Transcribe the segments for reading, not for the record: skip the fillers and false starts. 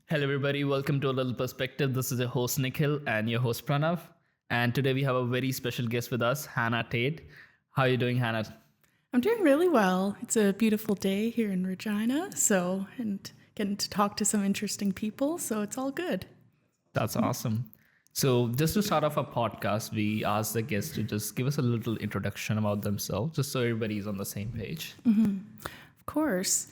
Hello, everybody. Welcome to A Little Perspective. This is your host, Nikhil, and your host, Pranav. And today we have a very special guest with us, Hannah Tait. How are you doing, Hannah? I'm doing really well. It's a beautiful day here in Regina, and getting to talk to some interesting people, so it's all good. That's awesome. So just to start off our podcast, we asked the guests to just give us a little introduction about themselves, just so everybody's on the same page. Of course.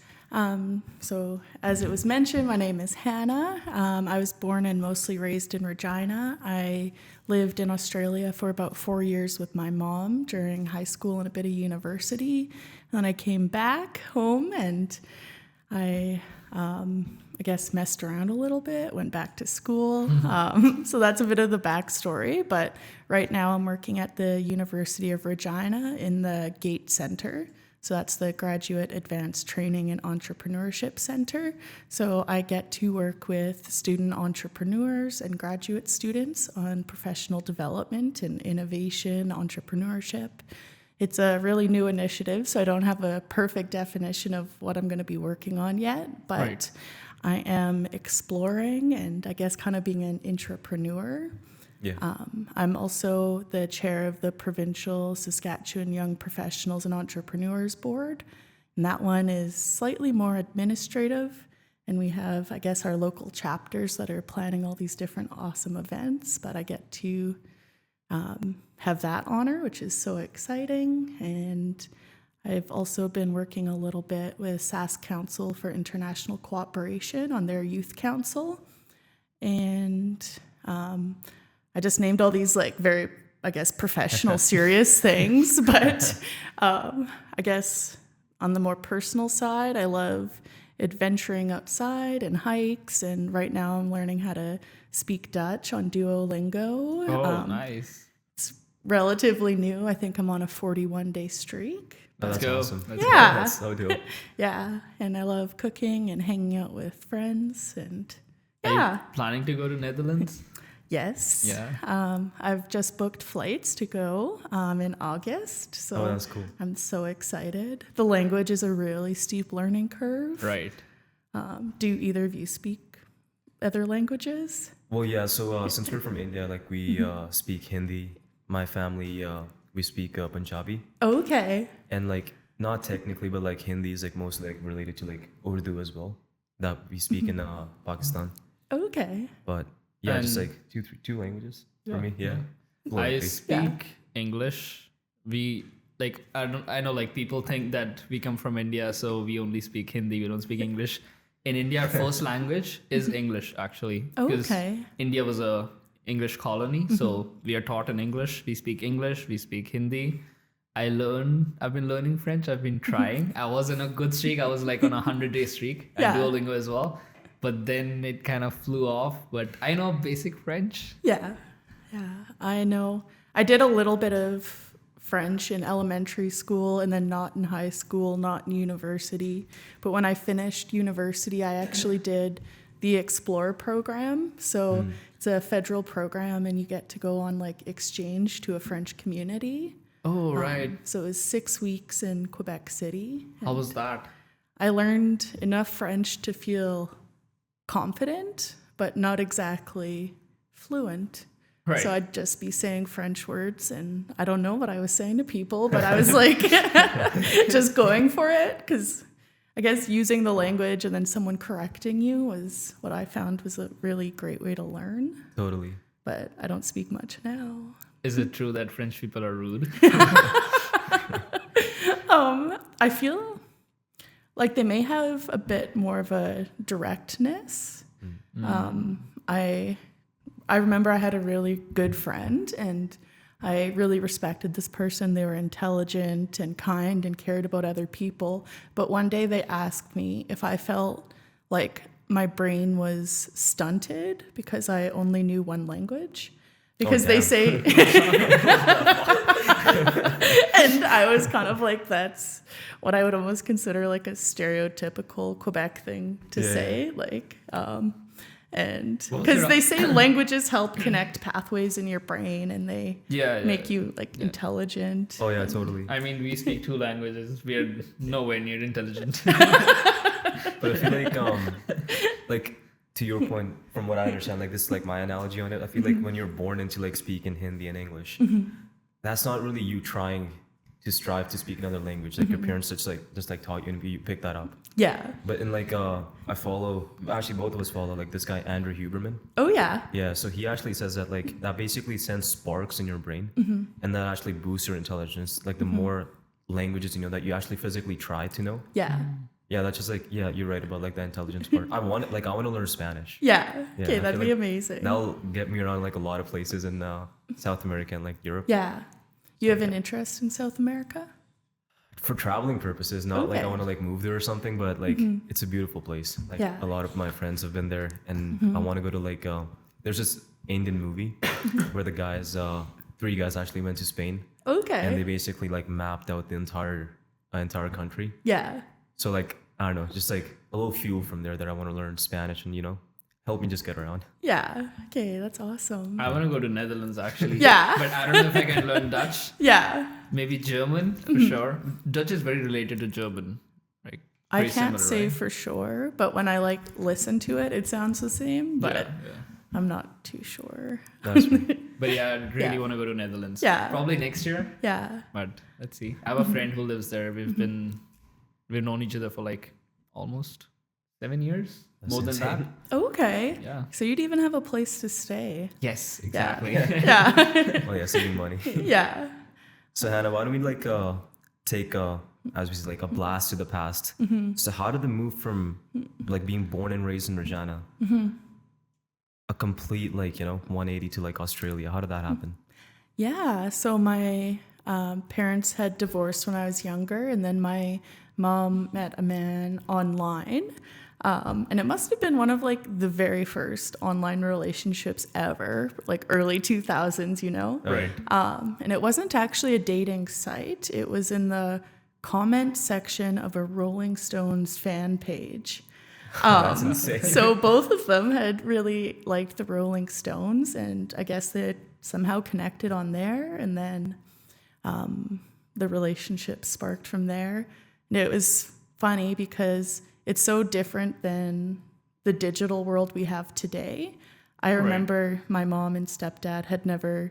So as it was mentioned, my name is Hannah. I was born and mostly raised in Regina. I lived in Australia for about 4 years with my mom during high school and a bit of university. And then I came back home and I guess messed around a little bit, went back to school. So that's a bit of the backstory. But right now I'm working at the University of Regina in the GATE Center. So that's the Graduate Advanced Training and Entrepreneurship Center. So I get to work with student entrepreneurs and graduate students on professional development and innovation, entrepreneurship. It's a really new initiative, so I don't have a perfect definition of what I'm going to be working on yet, but Right. I am exploring and I guess kind of being an intrapreneur. Yeah. I'm also the chair of the Provincial Saskatchewan Young Professionals and Entrepreneurs Board, and that one is slightly more administrative. And we have, I guess, our local chapters that are planning all these different awesome events, but I get to have that honor, which is so exciting. And I've also been working a little bit with Sask Council for International Cooperation on their youth council. And I just named all these like very, I guess, professional, serious things. But I guess on the more personal side, I love adventuring outside and hikes. And right now I'm learning how to speak Dutch on Duolingo. Oh, nice. It's relatively new. I think I'm on a 41-day streak. Let's That's go. awesome. Let's Yeah. That's so dope. Yeah. And I love cooking and hanging out with friends. And Are you yeah. planning to go to Netherlands? Yes. Yeah. I've just booked flights to go in August. So Oh, that's cool. I'm so excited. The language is a really steep learning curve. Right. Do either of you speak other languages? Well, yeah. So since we're from India, like we speak Hindi. My family we speak Punjabi, Okay. and like not technically, but like Hindi is like mostly like related to like Urdu as well, that we speak in Pakistan. Okay. But yeah, just And- like two languages Yeah, for me. Yeah. I Fluently. speak English. I know like people think that we come from India, so we only speak Hindi, we don't speak English. In India, our first language is English, actually. Because Okay. India was a English colony, so we are taught in English. We speak English, we speak Hindi. I've been learning French. I've been trying. I was in a good streak. I was like on a 100-day streak at Yeah. Duolingo as well. But then it kind of flew off. But I know basic French. Yeah. Yeah. I know. I did a little bit of French in elementary school and then not in high school, not in university. But when I finished university, I actually did the Explore program. So it's a federal program and you get to go on like exchange to a French community. Oh, right. So it was 6 weeks in Quebec City. How was that? I learned enough French to feel confident, but not exactly fluent. Right. So I'd just be saying French words and I don't know what I was saying to people, but I was like just going for it because I guess using the language and then someone correcting you was what I found was a really great way to learn. Totally. But I don't speak much now. Is it true that French people are rude? I feel like they may have a bit more of a directness. I remember I had a really good friend and I really respected this person. They were intelligent and kind and cared about other people. But one day they asked me if I felt like my brain was stunted because I only knew one language. Because they damn. say, and I was kind of like, that's what I would almost consider like a stereotypical Quebec thing to Yeah. say. Like, and Well, because you're they say languages help connect pathways in your brain and they Yeah, yeah. make you like intelligent. Oh yeah, totally. I mean, we speak two languages. We are nowhere near intelligent. But I feel like to your point, from what I understand, like this is like my analogy on it. I feel like when you're born into like speaking Hindi and English, that's not really you trying to strive to speak another language. Like your parents just like taught you and you pick that up. Yeah. But in like I follow, actually both of us follow like this guy Andrew Huberman. Oh yeah. Yeah, so he actually says that like that basically sends sparks in your brain, and that actually boosts your intelligence. Like the more languages you know that you actually physically try to know. Yeah. Yeah, that's just like yeah, you're right about like the intelligence part. I want to learn Spanish. Yeah. Yeah, Okay, I that'd feel be like amazing. That'll get me around like a lot of places in South America and like Europe. Yeah. You have an interest in South America? For traveling purposes, not like I Okay. want to like move there or something, but like it's a beautiful place. Like Yeah. a lot of my friends have been there, and I want to go to like there's this Indian movie where the guys, three guys actually went to Spain, Okay. and they basically like mapped out the entire country. Yeah. So like I don't know, just like a little fuel from there that I want to learn Spanish and help me just get around. Yeah. Okay, that's awesome. I want to go to Netherlands actually. Yeah. But I don't know if I can learn Dutch. Yeah. Maybe German for sure. Dutch is very related to German. Like I very can't similar, say right? for sure, but when I like listen to it, it sounds the same, but Yeah. I'm not too sure. That's true. But yeah, I really Yeah. want to go to Netherlands. Yeah. Probably next year. Yeah. But let's see. I have a friend who lives there. We've known each other for like almost 7 years. That's More than insane. that. Okay. Yeah. So you'd even have a place to stay. Yes, Yeah. exactly. Yeah. Oh yeah, saving money. Yeah. So Hannah, why don't we like take as we say like a blast to the past? So how did the move from like being born and raised in Regina, a complete like 180 to like Australia? How did that happen? Yeah. So my parents had divorced when I was younger, and then my mom met a man online. And it must have been one of like the very first online relationships ever, like early 2000s, Right. And it wasn't actually a dating site. It was in the comment section of a Rolling Stones fan page. That's insane. So both of them had really liked the Rolling Stones, and I guess they had somehow connected on there, and then the relationship sparked from there. And it was funny because it's so different than the digital world we have today. I remember my mom and stepdad had never,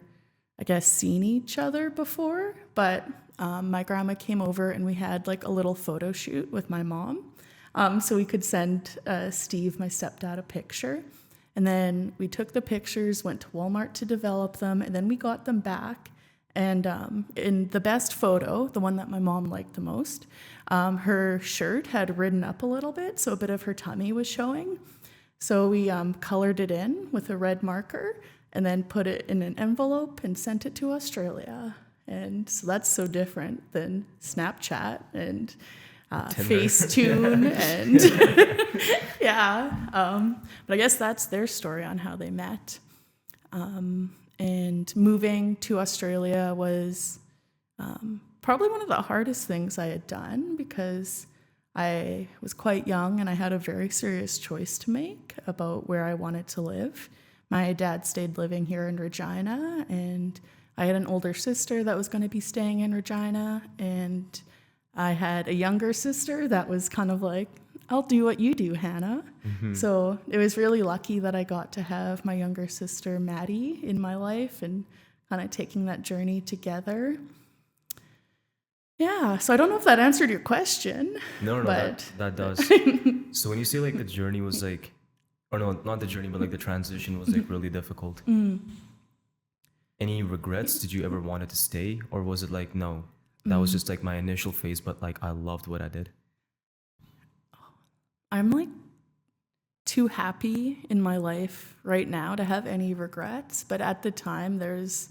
I guess, seen each other before, but my grandma came over and we had like a little photo shoot with my mom. So we could send Steve, my stepdad, a picture. And then we took the pictures, went to Walmart to develop them, and then we got them back. And in the best photo, the one that my mom liked the most, her shirt had ridden up a little bit, so a bit of her tummy was showing. So we colored it in with a red marker and then put it in an envelope and sent it to Australia. And so that's so different than Snapchat and Facetune and yeah. But I guess that's their story on how they met. And moving to Australia was probably one of the hardest things I had done because I was quite young and I had a very serious choice to make about where I wanted to live. My dad stayed living here in Regina, and I had an older sister that was going to be staying in Regina, and I had a younger sister that was kind of like, I'll do what you do, Hannah. So it was really lucky that I got to have my younger sister, Maddie, in my life and kind of taking that journey together. Yeah, so I don't know if that answered your question. No, but that does. So when you say like the journey was like, or no, not the journey, but like the transition was like really difficult. Any regrets? Did you ever wanted to stay, or was it like no, that was just like my initial phase, but like I loved what I did? I'm like too happy in my life right now to have any regrets, but at the time there's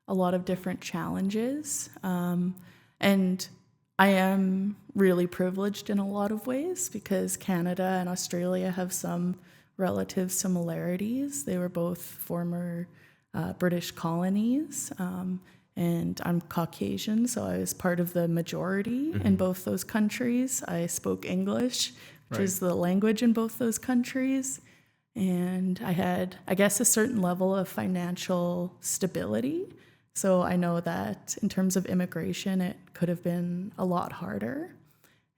a lot of different challenges. And I am really privileged in a lot of ways because Canada and Australia have some relative similarities. They were both former British colonies, and I'm Caucasian, so I was part of the majority in both those countries. I spoke English, which is the language in both those countries. And I had, I guess, a certain level of financial stability. So I know that in terms of immigration, it could have been a lot harder.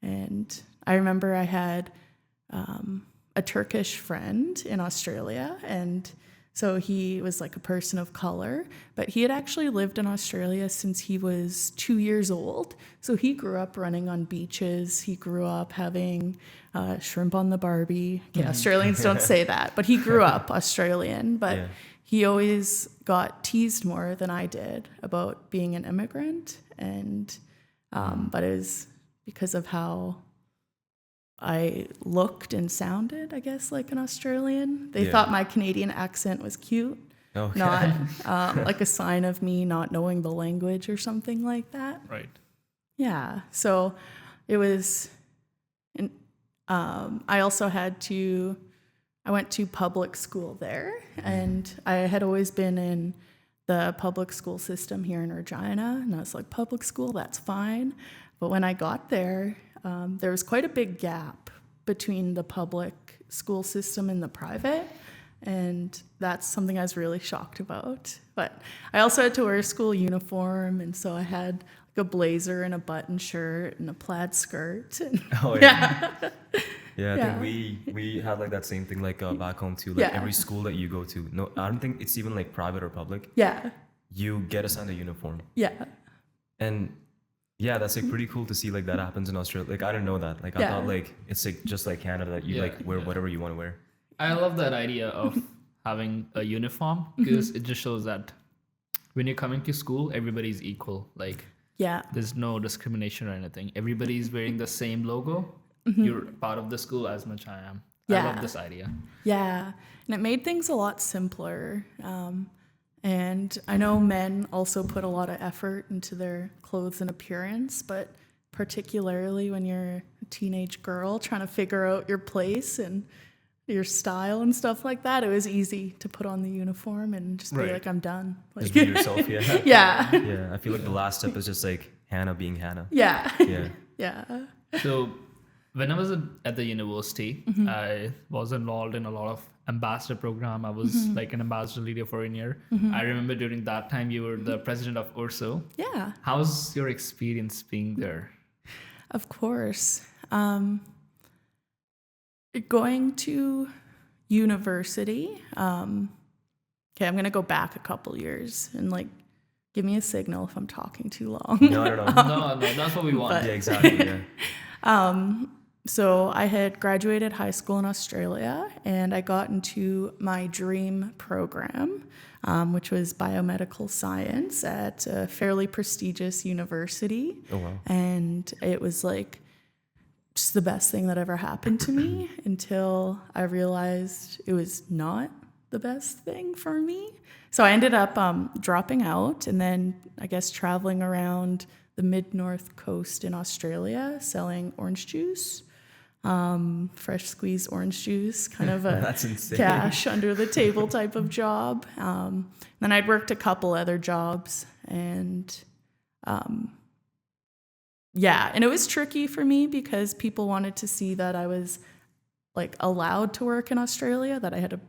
And I remember I had a Turkish friend in Australia, and so he was like a person of color, but he had actually lived in Australia since he was 2 years old. So he grew up running on beaches. He grew up having shrimp on the Barbie. Okay, Australians don't say that, but he grew up Australian. But he always got teased more than I did about being an immigrant, and but it was because of how I looked and sounded, I guess, like an Australian. They thought my Canadian accent was cute, not like a sign of me not knowing the language or something like that. Right. Yeah. So it was, I also I went to public school there, and I had always been in the public school system here in Regina, and I was like, public school, that's fine. But when I got there, there was quite a big gap between the public school system and the private, and that's something I was really shocked about. But I also had to wear a school uniform, and so I had like a blazer and a button shirt and a plaid skirt. And I think we had like that same thing like back home too. Like every school that you go to, no, I don't think it's even like private or public. You get assigned a uniform. And yeah, that's like pretty cool to see like that happens in Australia. Like I didn't know that. Like I thought like it's like just like Canada that you like wear whatever you want to wear. I love that idea of having a uniform, because it just shows that when you're coming to school, everybody's equal. Like there's no discrimination or anything. Everybody's wearing the same logo. You're part of the school as much I am. I love this idea. Yeah, and it made things a lot simpler. And I know men also put a lot of effort into their clothes and appearance, but particularly when you're a teenage girl trying to figure out your place and your style and stuff like that, it was easy to put on the uniform and just be like, I'm done. Like, just be yourself, Yeah, I feel like the last step is just like Hannah being Hannah. Yeah. So when I was at the university, I was involved in a lot of ambassador program. I was like an ambassador leader for a year. I remember during that time you were the president of URSO. Yeah. How's your experience being there? Of course. Going to university. Okay, I'm going to go back a couple years and like give me a signal if I'm talking too long. No. No, that's what we want. Yeah, exactly. So I had graduated high school in Australia, and I got into my dream program, which was biomedical science at a fairly prestigious university. Oh, wow. And it was like just the best thing that ever happened to me until I realized it was not the best thing for me. So I ended up dropping out, and then I guess traveling around the mid-north coast in Australia selling orange juice. Fresh squeezed orange juice, kind of a That's insane. cash under the table type of job. Then I'd worked a couple other jobs, and and it was tricky for me because people wanted to see that I was like allowed to work in Australia, that I had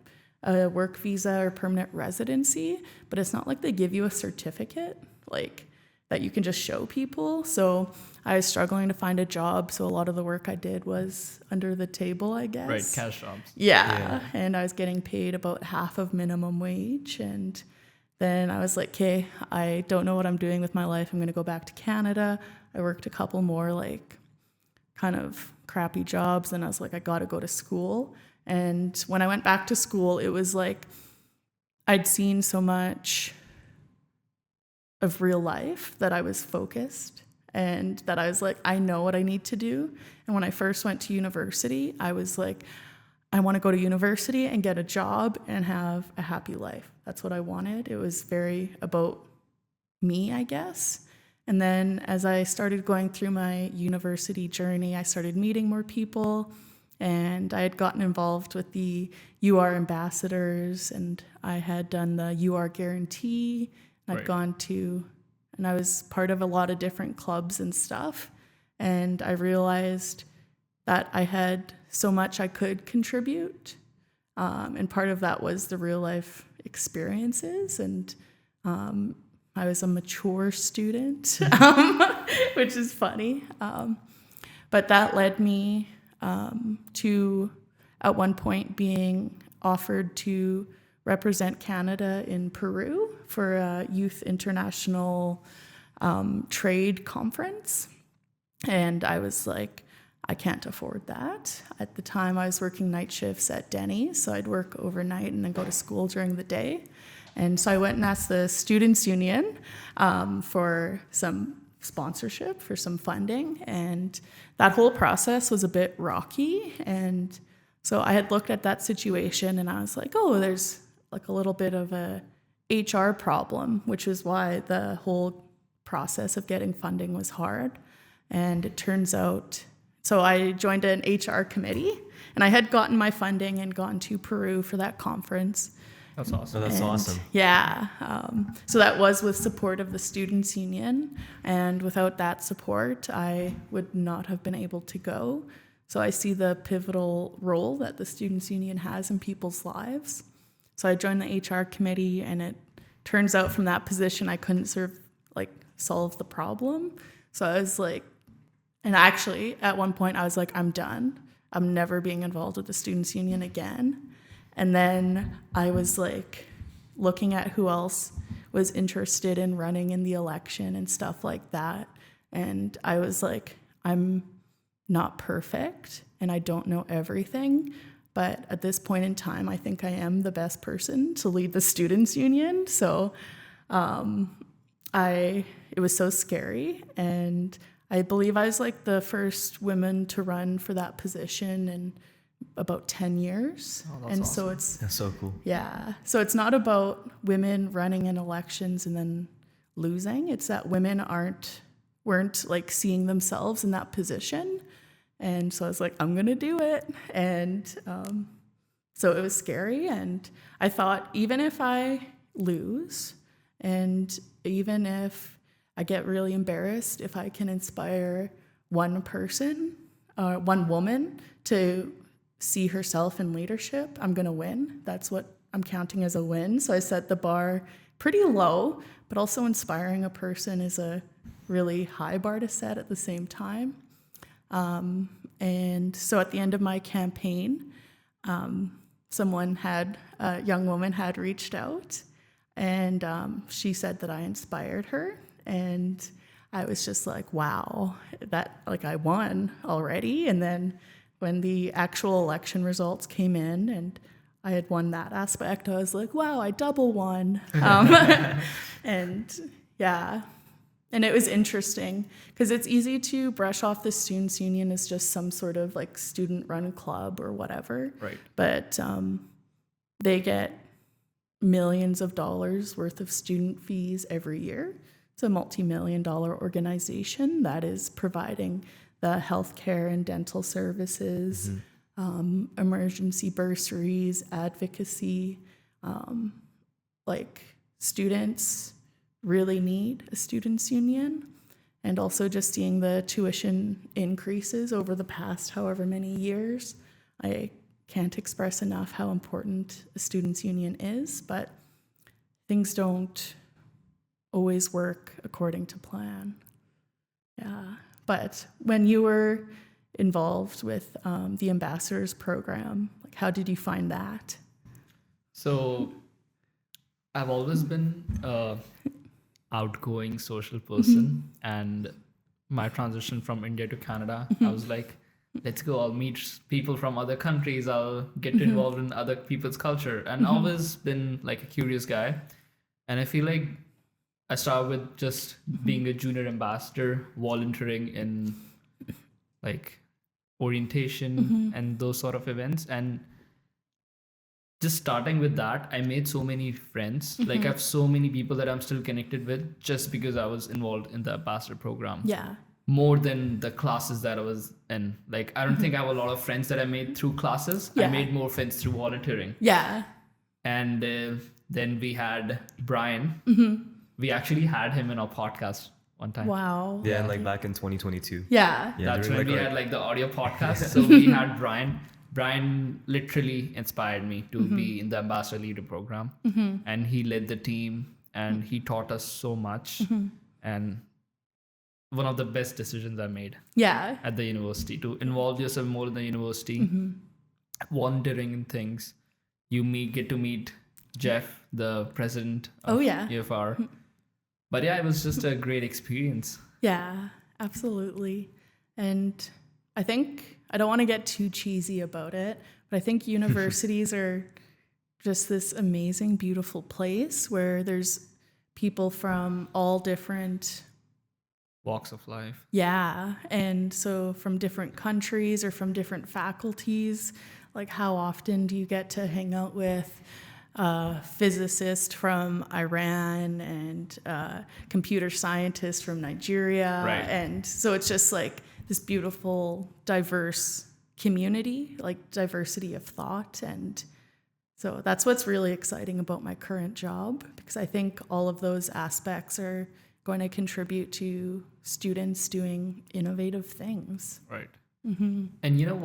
a work visa or permanent residency, but it's not like they give you a certificate like that you can just show people. So I was struggling to find a job, so a lot of the work I did was under the table, I guess. Right, cash jobs. Yeah, and I was getting paid about half of minimum wage, and then I was like, okay, I don't know what I'm doing with my life. I'm going to go back to Canada. I worked a couple more like kind of crappy jobs, and I was like, I got to go to school. And when I went back to school, it was like I'd seen so much of real life that I was focused, and that I was like, I know what I need to do. And when I first went to university, I was like, I want to go to university and get a job and have a happy life. That's what I wanted. It was very about me, I guess. And then as I started going through my university journey, I started meeting more people, and I had gotten involved with the UR ambassadors, and I had done the UR guarantee. I'd gone to, and I was part of a lot of different clubs and stuff. And I realized that I had so much I could contribute. And part of that was the real life experiences. And I was a mature student, which is funny. But that led me to at one point being offered to represent Canada in Peru for a youth international trade conference. And I was like, I can't afford that. At the time, I was working night shifts at Denny's, so I'd work overnight and then go to school during the day. And so I went and asked the Students' Union for some sponsorship, for some funding. And that whole process was a bit rocky. And so I had looked at that situation and I was like, oh, there's like a little bit of a HR problem, which is why the whole process of getting funding was hard. And it turns out, so I joined an HR committee and I had gotten my funding and gone to Peru for that conference. That's awesome. Oh, that's awesome. Yeah. So that was with support of the Students' Union. And without that support, I would not have been able to go. So I see the pivotal role that the Students' Union has in people's lives. So I joined the HR committee, and it turns out from that position, I couldn't solve the problem. So I was like, and actually at one point I was like, I'm done. I'm never being involved with the Students' Union again. And then I was like looking at who else was interested in running in the election and stuff like that. And I was like, I'm not perfect and I don't know everything. But at this point in time, I think I am the best person to lead the Students' Union. So it was so scary. And I believe I was like the first woman to run for that position in about 10 years. Oh, that's and awesome. so That's so cool. yeah. So it's not about women running in elections and then losing. It's that women weren't like seeing themselves in that position. And so I was like, I'm going to do it. And so it was scary. And I thought, even if I lose and even if I get really embarrassed, if I can inspire one person, one woman to see herself in leadership, I'm going to win. That's what I'm counting as a win. So I set the bar pretty low, but also inspiring a person is a really high bar to set at the same time. And so at the end of my campaign, a young woman had reached out, and she said that I inspired her. And I was just like, wow, I won already. And then when the actual election results came in and I had won that aspect, I was like, wow, I double won. And yeah. And it was interesting because it's easy to brush off the Students' Union as just some sort of like student-run club or whatever. Right. But they get millions of dollars worth of student fees every year. It's a multi-million-dollar organization that is providing the healthcare and dental services, emergency bursaries, advocacy. Students really need a Students' Union. And also just seeing the tuition increases over the past however many years. I can't express enough how important a Students' Union is, but things don't always work according to plan. Yeah. But when you were involved with the Ambassadors program, how did you find that? So I've always been outgoing social person, and my transition from India to Canada, I was like, let's go, I'll meet people from other countries, I'll get involved in other people's culture, and always been like a curious guy. And I feel like I started with just being a junior ambassador, volunteering in like orientation and those sort of events. And just starting with that, I made so many friends. Like I have so many people that I'm still connected with just because I was involved in the ambassador program. Yeah. More than the classes that I was in. Like I don't think I have a lot of friends that I made through classes. Yeah. I made more friends through volunteering. Yeah. And then we had Brian. We actually had him in our podcast one time. Wow. Yeah, and like back in 2022. Yeah. Yeah, That's during, when we like, had like the audio podcast. So we had Brian. Brian literally inspired me to be in the ambassador leader program, and he led the team and he taught us so much. And one of the best decisions I made Yeah. at the university, to involve yourself more in the university wandering and things. You get to meet Jeff, the president Oh, of yeah. EFR. But yeah, it was just a great experience. Yeah, absolutely. And I think I don't want to get too cheesy about it, but I think universities are just this amazing, beautiful place where there's people from all different, Walks of life. yeah, and so from different countries or from different faculties. Like, how often do you get to hang out with a physicist from Iran and a computer scientist from Nigeria? Right. And so it's just like this beautiful, diverse community, like diversity of thought. And so that's what's really exciting about my current job, because I think all of those aspects are going to contribute to students doing innovative things. Right. And you know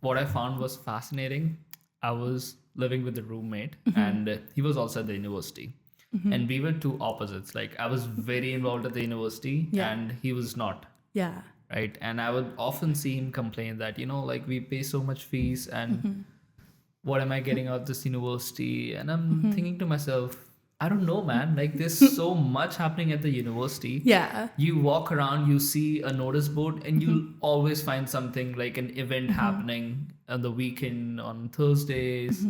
what I found was fascinating? I was living with a roommate, and he was also at the university. And we were two opposites. Like, I was very involved at the university, Yeah. and he was not. Yeah. Right. And I would often see him complain that, like, we pay so much fees, and what am I getting out of this university? And I'm thinking to myself, I don't know, man. Like, there's so much happening at the university. Yeah. You walk around, you see a notice board, and you'll always find something like an event happening on the weekend on Thursdays.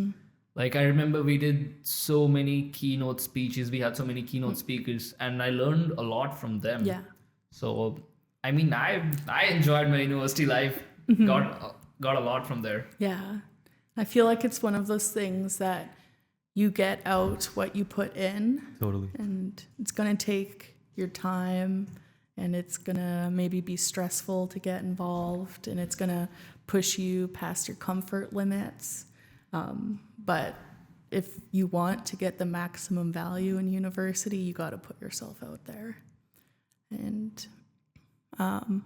Like, I remember we did so many keynote speeches. We had so many keynote speakers, and I learned a lot from them. Yeah. So, I mean, I enjoyed my university life. Got a lot from there. Yeah. I feel like it's one of those things that you get out what you put in, Totally. and it's going to take your time, and it's going to maybe be stressful to get involved, and it's going to push you past your comfort limits. But if you want to get the maximum value in university, you got to put yourself out there. And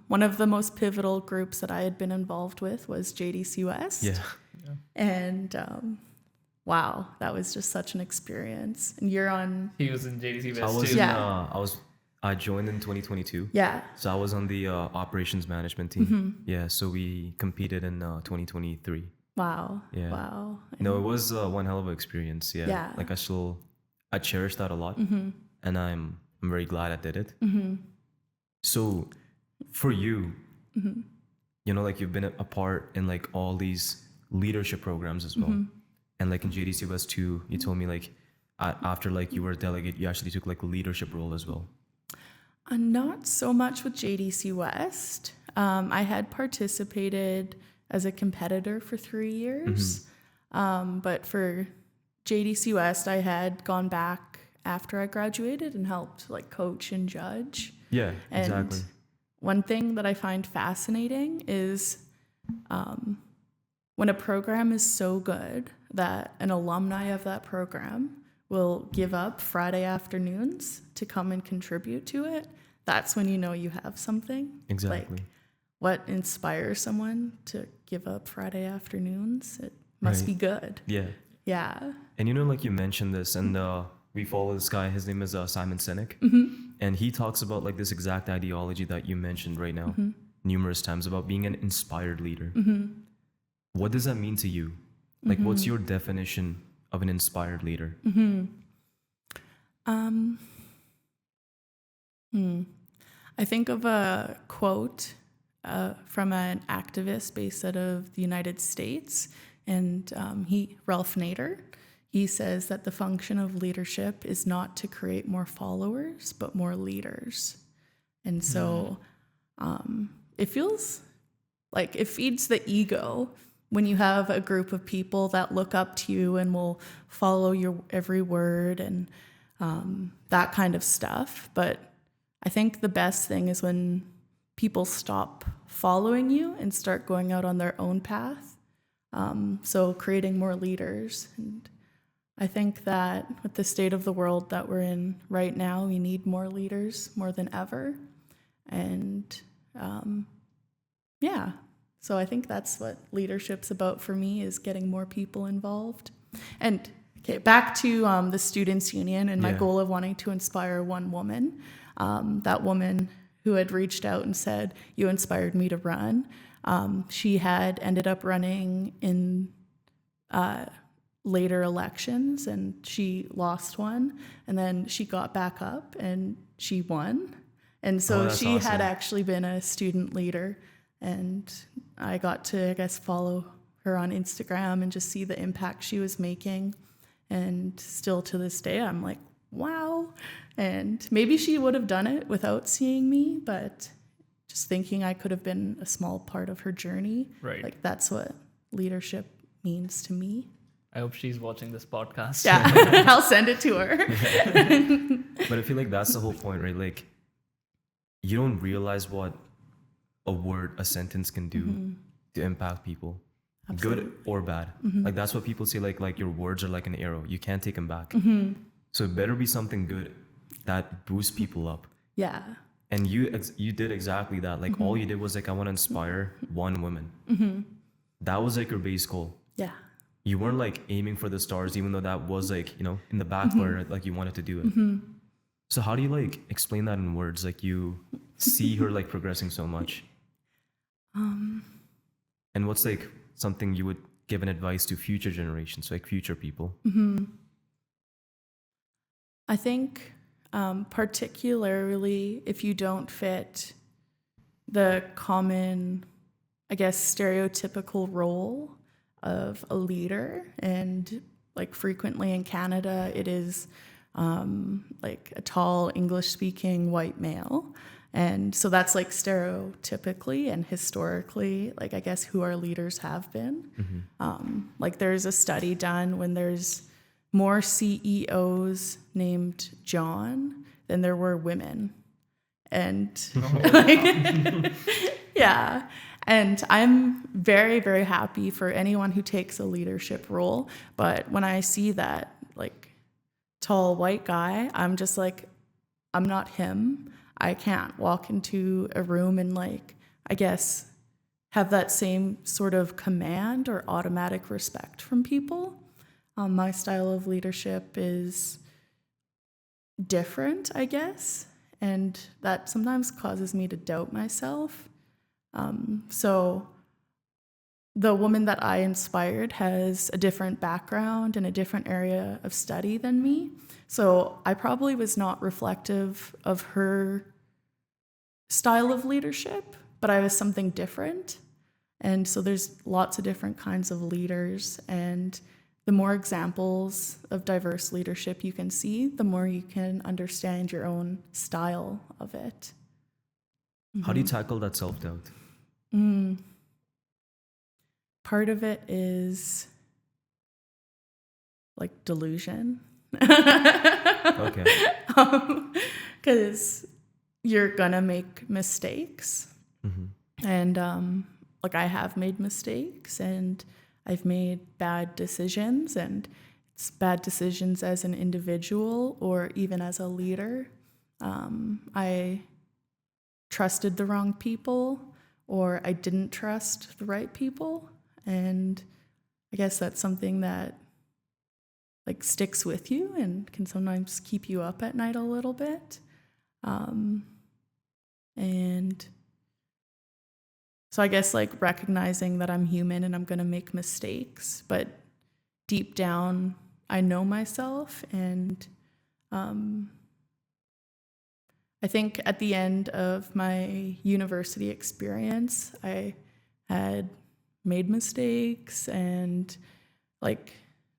one of the most pivotal groups that I had been involved with was JDC West. Yeah. And wow, that was just such an experience. And you're on, He was in JDC I West was too. Yeah. I joined in 2022. yeah, So I was on the operations management team. Yeah, so we competed in 2023. wow, Yeah. wow. No, it was one hell of an experience. Yeah. Yeah. Like I cherish that a lot, and I'm very glad I did it. So, for you, like you've been a part in like all these leadership programs as well, and like in JDC West too, you told me like after like you were a delegate, you actually took like a leadership role as well. Not so much with JDC West. I had participated as a competitor for 3 years. But for JDC West, I had gone back after I graduated and helped like coach and judge. Yeah, And exactly. one thing that I find fascinating is when a program is so good that an alumni of that program will give up Friday afternoons to come and contribute to it, that's when you know you have something. Exactly. Like, what inspires someone to give up Friday afternoons? It must Right. be good. Yeah. Yeah. And like you mentioned this, and we follow this guy. His name is Simon Sinek, and he talks about like this exact ideology that you mentioned right now numerous times about being an inspired leader. What does that mean to you? Like, what's your definition of an inspired leader? I think of a quote from an activist based out of the United States, and Ralph Nader. He says that the function of leadership is not to create more followers, but more leaders. And so it feels like it feeds the ego when you have a group of people that look up to you and will follow your every word and that kind of stuff. But I think the best thing is when people stop following you and start going out on their own path. So creating more leaders. And I think that with the state of the world that we're in right now, we need more leaders more than ever. And yeah, so I think that's what leadership's about for me, is getting more people involved. And okay, back to the Students' Union and my Yeah. goal of wanting to inspire one woman. That woman who had reached out and said, "You inspired me to run." She had ended up running in later elections, and she lost one, and then she got back up and she won. And so that's she awesome. had actually been a student leader, and I got to, I guess, follow her on Instagram and just see the impact she was making. And still to this day, I'm like, wow. And maybe she would have done it without seeing me, but just thinking I could have been a small part of her journey. Right. Like, that's what leadership means to me. I hope she's watching this podcast. Yeah, I'll send it to her. But I feel like that's the whole point, right? Like, you don't realize what a word, a sentence can do to impact people, Absolutely. good or bad. Like, that's what people say, like your words are like an arrow. You can't take them back. So it better be something good that boosts people up. Yeah. And you did exactly that. Like, all you did was like, I want to inspire one woman. That was like your base goal. Yeah. You weren't like aiming for the stars, even though that was like, you know, in the back burner, like you wanted to do it. So how do you like explain that in words? Like, you see her like progressing so much. And what's like something you would give an advice to future generations, like future people? I think particularly if you don't fit the common, I guess, stereotypical role of a leader, and like frequently in Canada, it is like a tall English-speaking white male. And so that's like stereotypically and historically, like, I guess, who our leaders have been. Like, there's a study done when there's more CEOs named John than there were women. And like, yeah. And I'm very, very happy for anyone who takes a leadership role. But when I see that, like, tall white guy, I'm just like, I'm not him. I can't walk into a room and, like, I guess, have that same sort of command or automatic respect from people. My style of leadership is different, I guess, and that sometimes causes me to doubt myself. So the woman that I inspired has a different background and a different area of study than me. So I probably was not reflective of her style of leadership, but I was something different. And so there's lots of different kinds of leaders, and the more examples of diverse leadership you can see, the more you can understand your own style of it. How do you tackle that self-doubt? Part of it is like delusion. Okay. Because you're gonna make mistakes. And like, I have made mistakes, and I've made bad decisions, and it's bad decisions as an individual or even as a leader. I trusted the wrong people, or I didn't trust the right people. And I guess that's something that, like, sticks with you and can sometimes keep you up at night a little bit. And so I guess, like, recognizing that I'm human and I'm going to make mistakes, but deep down, I know myself. And I think at the end of my university experience, I had made mistakes and, like,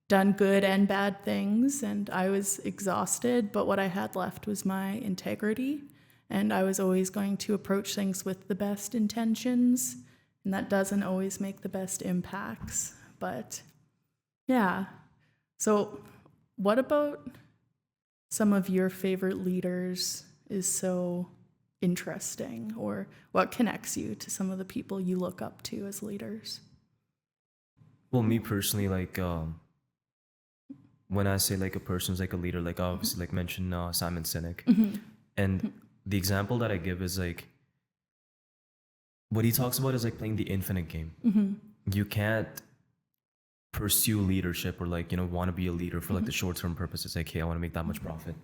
done good and bad things, and I was exhausted, but what I had left was my integrity. And I was always going to approach things with the best intentions, and that doesn't always make the best impacts. But yeah. So what about some of your favorite leaders is so interesting, or what connects you to some of the people you look up to as leaders? Well, me personally, like, when I say like a person's like a leader, like obviously like mention Simon Sinek. And the example that I give is like, what he talks about is like playing the infinite game. You can't pursue leadership or, like, you know, want to be a leader for like the short-term purposes. Like, hey, I want to make that much profit,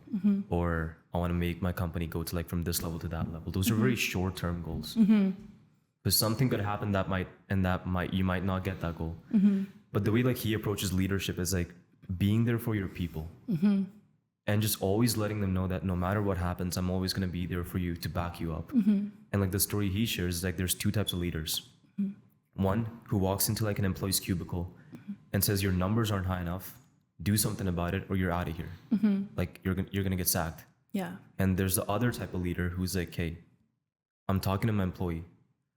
or I want to make my company go to like from this level to that level. Those are very short-term goals. Because something could happen you might not get that goal. But the way like he approaches leadership is like being there for your people. And just always letting them know that no matter what happens, I'm always going to be there for you to back you up. And like the story he shares is like there's two types of leaders. One who walks into like an employee's cubicle and says your numbers aren't high enough, do something about it or you're out of here. Like you're going to get sacked. Yeah. And there's the other type of leader who's like, hey, I'm talking to my employee.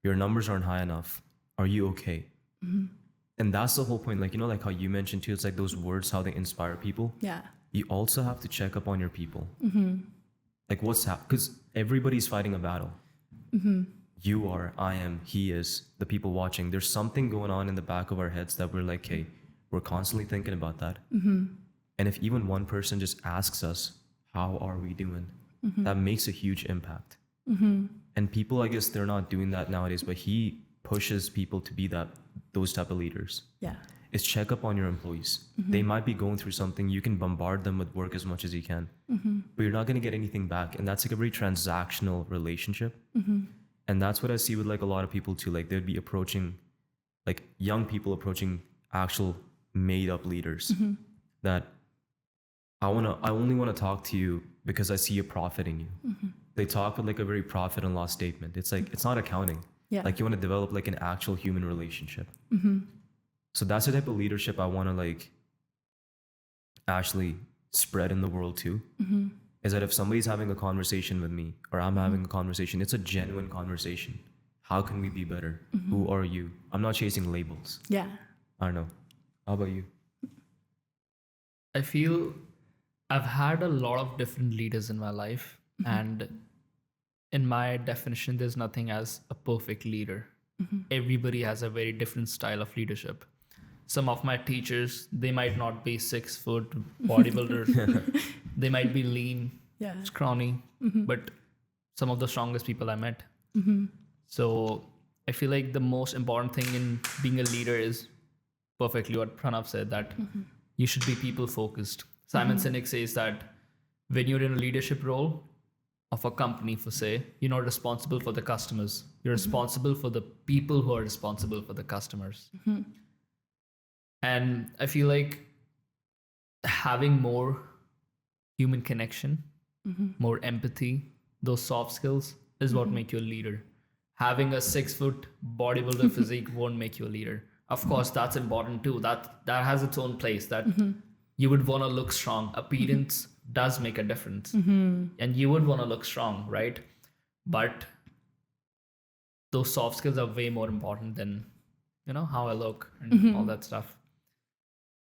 Your numbers aren't high enough. Are you okay? And that's the whole point. Like, you know, like how you mentioned too, it's like those words, how they inspire people. Yeah. You also have to check up on your people. Like what's happening? Because everybody's fighting a battle. You are, I am, he is, the people watching. There's something going on in the back of our heads that we're like, hey, we're constantly thinking about that. And if even one person just asks us, how are we doing? That makes a huge impact. And people, I guess they're not doing that nowadays, but he pushes people to be those type of leaders. Yeah. Is check up on your employees. They might be going through something. You can bombard them with work as much as you can, but you're not going to get anything back. And that's like a very transactional relationship. And that's what I see with like a lot of people too. Like they'd be approaching, like young people approaching actual made up leaders that I only want to talk to you because I see a profit in you. They talk with like a very profit and loss statement. It's like, it's not accounting. Yeah. Like you want to develop like an actual human relationship. So that's the type of leadership I want to like actually spread in the world too. Is that if somebody's having a conversation with me or I'm having a conversation, it's a genuine conversation. How can we be better? Who are you? I'm not chasing labels. Yeah. I don't know. How about you? I feel I've had a lot of different leaders in my life, and in my definition, there's nothing as a perfect leader. Everybody has a very different style of leadership. Some of my teachers, they might not be 6 foot bodybuilder. They might be lean, scrawny, but some of the strongest people I met. So I feel like the most important thing in being a leader is perfectly what Pranav said, that you should be people focused. Simon Sinek says that when you're in a leadership role of a company, for say, you're not responsible for the customers. You're responsible for the people who are responsible for the customers. And I feel like having more human connection, more empathy, those soft skills is what make you a leader. Having a 6 foot bodybuilder physique won't make you a leader. Of course, that's important too. That has its own place, that you would want to look strong. Appearance does make a difference. And you would want to look strong, right? But those soft skills are way more important than, you know, how I look and all that stuff.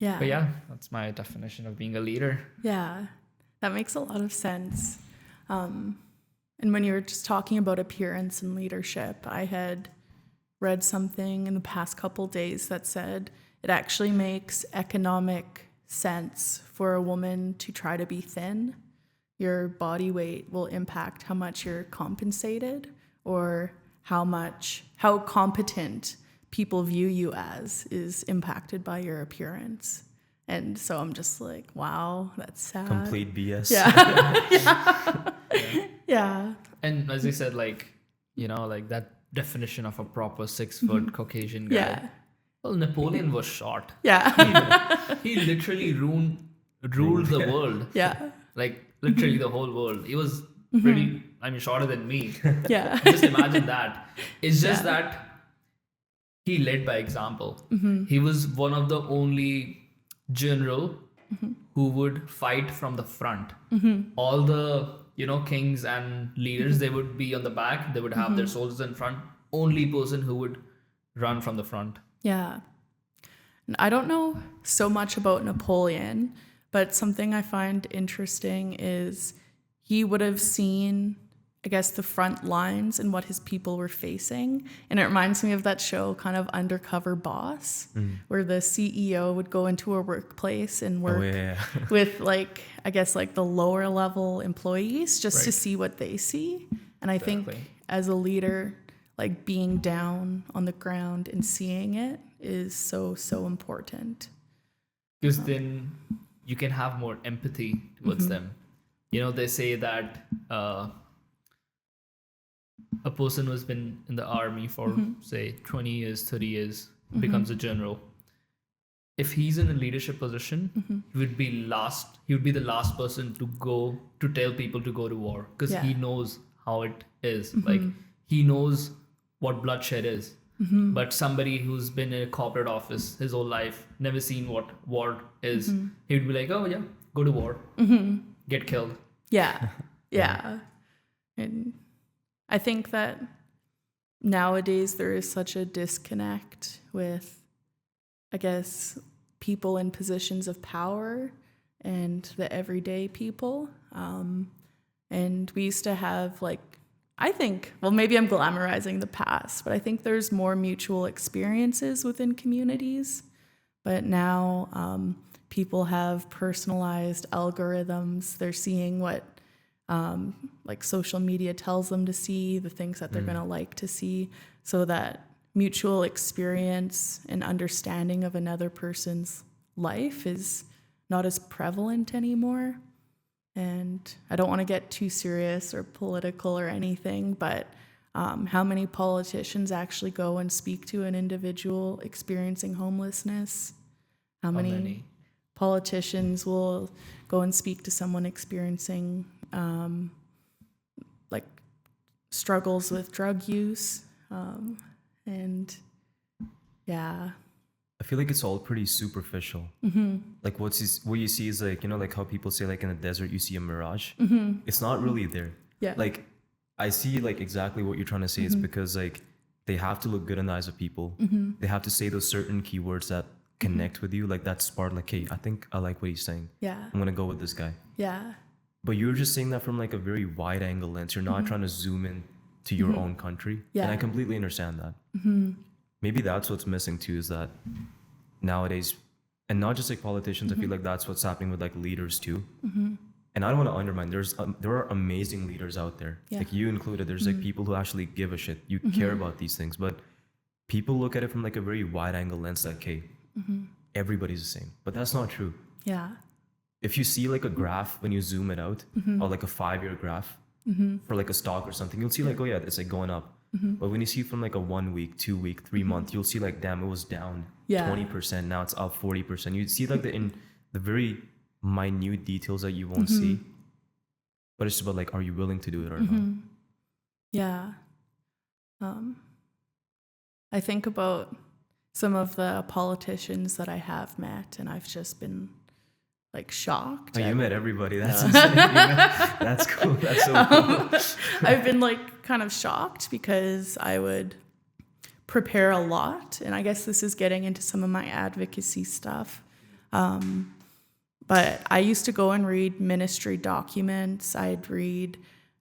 Yeah. But yeah, that's my definition of being a leader. Yeah, that makes a lot of sense. And when you were just talking about appearance and leadership, I had read something in the past couple days that said it actually makes economic sense for a woman to try to be thin. Your body weight will impact how much you're compensated or how competent people view you as is impacted by your appearance. And so I'm just like, wow, that's sad. Complete BS. Yeah. And as you said, like, you know, like that definition of a proper 6 foot Caucasian guy. Yeah. Well, Napoleon was short. Yeah. He literally ruled the world. Yeah. Like literally the whole world. He was pretty, shorter than me. Yeah. Just imagine that. It's just that he led by example. He was one of the only general who would fight from the front. All the, you know, kings and leaders, they would be on the back. They would have their soldiers in front. Only person who would run from the front. Yeah. And I don't know so much about Napoleon, but something I find interesting is he would have seen, I guess, the front lines and what his people were facing. And it reminds me of that show, kind of Undercover Boss, where the CEO would go into a workplace and work with, like, I guess, like the lower level employees just to see what they see. And I think as a leader, like being down on the ground and seeing it is so, so important. Because then you can have more empathy towards them. You know, they say that a person who's been in the army for, say, 20 years, 30 years, becomes a general. if he's in a leadership position, he would be the last person to go to tell people to go to war, because he knows how it is. Like, he knows what bloodshed is. But somebody who's been in a corporate office his whole life, never seen what war is, he would be like, oh yeah, go to war, get killed. Yeah. Yeah. And I think that nowadays there is such a disconnect with, I guess, people in positions of power and the everyday people. And we used to have, like, I think, well, maybe I'm glamorizing the past, but I think there's more mutual experiences within communities. But now people have personalized algorithms. They're seeing what like social media tells them to see, the things that they're going to like to see, so that mutual experience and understanding of another person's life is not as prevalent anymore. And I don't want to get too serious or political or anything, but how many politicians actually go and speak to an individual experiencing homelessness? How many politicians will go and speak to someone experiencing like struggles with drug use? And yeah. I feel like it's all pretty superficial. Like what you see is like, you know, like how people say like in the desert you see a mirage. It's not really there. Yeah. Like I see like exactly what you're trying to say. It's because like they have to look good in the eyes of people. They have to say those certain keywords that connect with you. Like that spark, like, hey, I think I like what he's saying. Yeah. I'm gonna go with this guy. Yeah. But you're just saying that from like a very wide angle lens. You're not trying to zoom in to your own country. Yeah. And I completely understand that. Maybe that's what's missing too, is that nowadays, and not just like politicians, I feel like that's what's happening with like leaders too. And I don't want to undermine, there are amazing leaders out there, like you included. There's like people who actually give a shit. You care about these things, but people look at it from like a very wide angle lens, like, hey, everybody's the same. But that's not true. Yeah. If you see like a graph, when you zoom it out, or like a 5-year graph for like a stock or something, you'll see like, oh yeah, it's like going up. But when you see from like a 1 week, 2 week, 3 month, you'll see like, damn, it was down 20%. Now it's up 40%. You see like the very minute details that you won't see. But it's about like, are you willing to do it or not? Yeah. I think about some of the politicians that I have met, and I've just been like shocked. Oh, you met everybody. That's insane. That's cool. That's so cool. I've been like kind of shocked because I would prepare a lot, and I guess this is getting into some of my advocacy stuff. But I used to go and read ministry documents. I'd read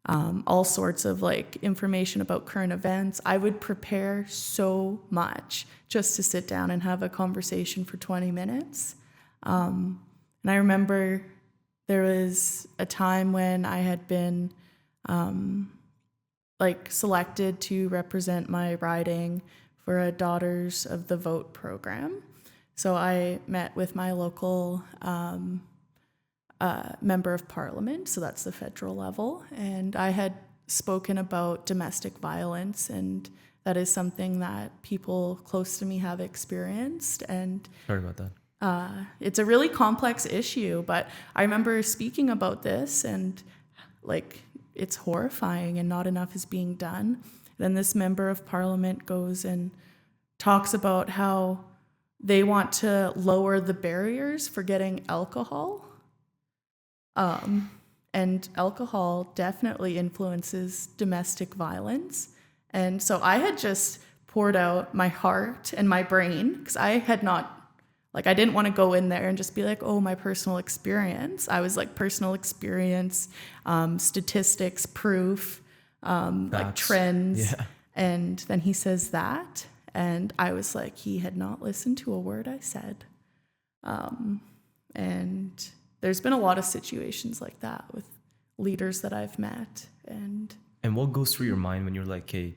all sorts of like information about current events. I would prepare so much just to sit down and have a conversation for 20 minutes. And I remember there was a time when I had been like selected to represent my riding for a Daughters of the Vote program. So I met with my local member of parliament, so that's the federal level, and I had spoken about domestic violence, and that is something that people close to me have experienced. And sorry about that. It's a really complex issue, but I remember speaking about this, and like, it's horrifying and not enough is being done. Then this member of parliament goes and talks about how they want to lower the barriers for getting alcohol. And alcohol definitely influences domestic violence. And so I had just poured out my heart and my brain, because I had not, like, I didn't want to go in there and just be like, oh, my personal experience. I was like, personal experience, statistics, proof, like trends. Yeah. And then he says that. And I was like, he had not listened to a word I said. And there's been a lot of situations like that with leaders that I've met. And what goes through your mind when you're like, hey,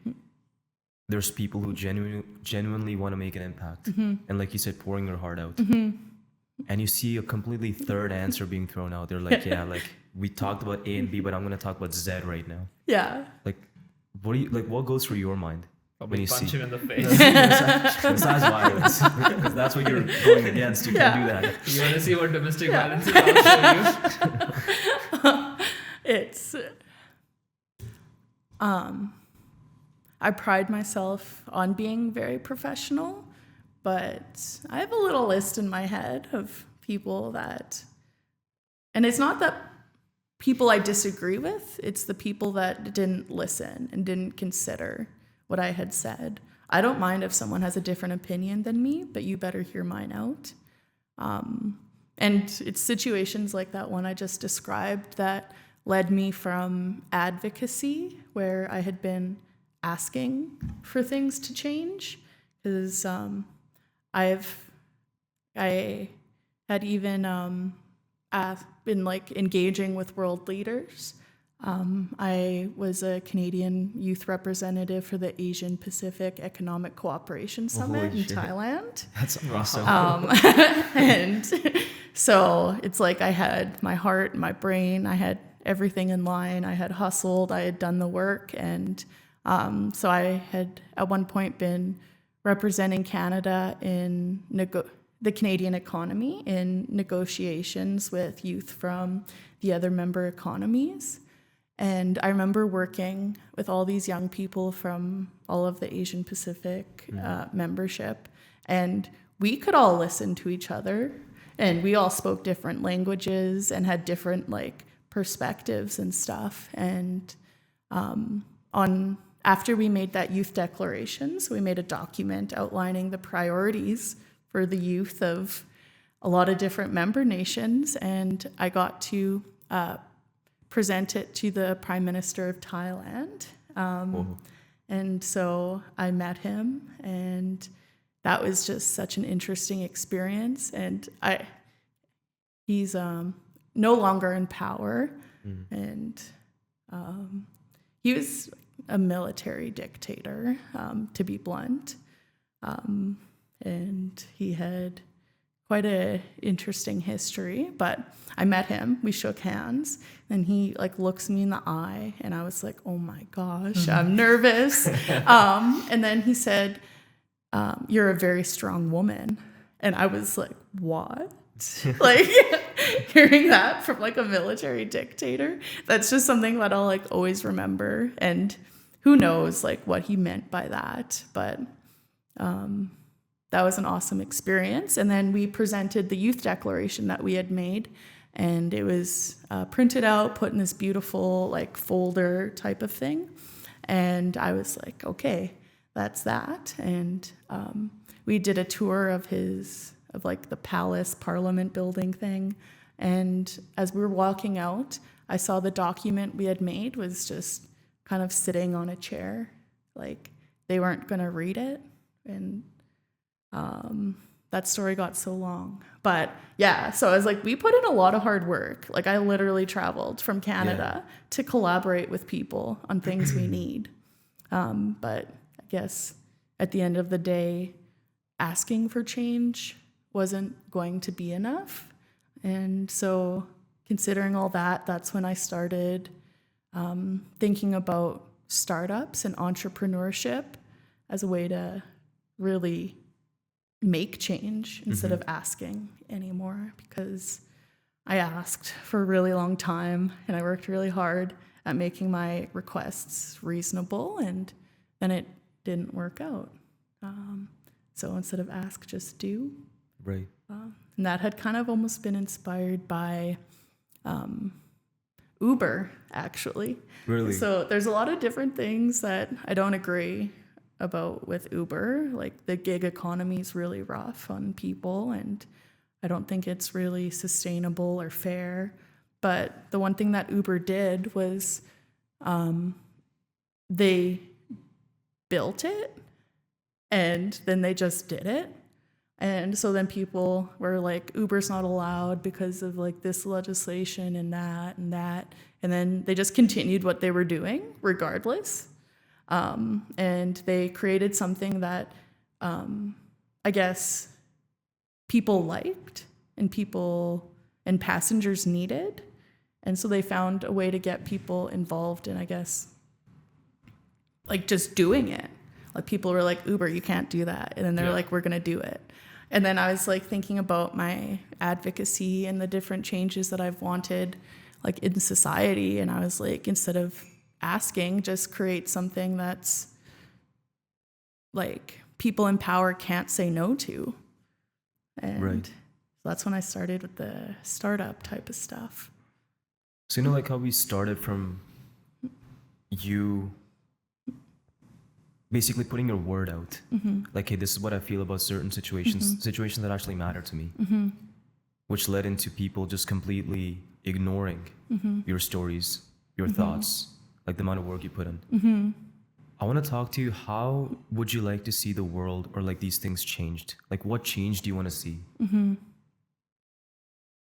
there's people who genuinely want to make an impact. And like you said, pouring your heart out. And you see a completely third answer being thrown out. They're like, yeah, like we talked about A and B, but I'm going to talk about Z right now. Yeah. Like, what goes through your mind? Probably you punch see- him in the face. Besides violence, because that's what you're going against. You can't do that. You want to see what domestic violence is? I'll show you. It's I pride myself on being very professional, but I have a little list in my head of people that, and it's not that people I disagree with, it's the people that didn't listen and didn't consider what I had said. I don't mind if someone has a different opinion than me, but you better hear mine out. And it's situations like that one I just described that led me from advocacy, where I had been asking for things to change, because I had even been like engaging with world leaders. I was a Canadian youth representative for the Asian Pacific Economic Cooperation Summit Holy in shit. Thailand. That's awesome. And so it's like I had my heart, my brain, I had everything in line. I had hustled, I had done the work. And so I had at one point been representing Canada in the Canadian economy in negotiations with youth from the other member economies. And I remember working with all these young people from all of the Asian Pacific membership, and we could all listen to each other, and we all spoke different languages and had different like perspectives and stuff. And after we made that youth declaration, so we made a document outlining the priorities for the youth of a lot of different member nations, and I got to present it to the Prime Minister of Thailand. And so I met him, and that was just such an interesting experience. And he's no longer in power, and he was a military dictator, to be blunt. And he had quite a interesting history, but I met him, we shook hands, and he like looks me in the eye, and I was like, oh my gosh, I'm nervous. And then he said, you're a very strong woman. And I was like, what? Like hearing that from like a military dictator, that's just something that I'll like always remember. And who knows like what he meant by that, but that was an awesome experience. And then we presented the youth declaration that we had made, and it was printed out, put in this beautiful like folder type of thing. And I was like, okay, that's that. And we did a tour of like the palace parliament building thing. And as we were walking out, I saw the document we had made was just kind of sitting on a chair. Like they weren't going to read it. And that story got so long. But yeah, so I was like, we put in a lot of hard work. Like I literally traveled from Canada to collaborate with people on things we need. But I guess at the end of the day, asking for change wasn't going to be enough. And so considering all that, that's when I started thinking about startups and entrepreneurship as a way to really make change instead of asking anymore, because I asked for a really long time and I worked really hard at making my requests reasonable, and then it didn't work out. So instead of ask, just do. Right. And that had kind of almost been inspired by Uber, actually. Really? So there's a lot of different things that I don't agree about with Uber. Like the gig economy is really rough on people, and I don't think it's really sustainable or fair. But the one thing that Uber did was they built it and then they just did it. And so then people were like, Uber's not allowed because of like this legislation and that and that. And then they just continued what they were doing regardless. And they created something that I guess people liked and passengers needed. And so they found a way to get people involved in, I guess, like just doing it. Like people were like, Uber, you can't do that. And then they're like, we're going to do it. And then I was like thinking about my advocacy and the different changes that I've wanted like in society. And I was like, instead of asking, just create something that's like people in power can't say no to. And that's when I started with the startup type of stuff. So, you know, like how we started from you basically putting your word out. Like, hey, this is what I feel about certain situations that actually matter to me, which led into people just completely ignoring your stories, your thoughts, like the amount of work you put in. I want to talk to you. How would you like to see the world or like these things changed? Like, what change do you want to see?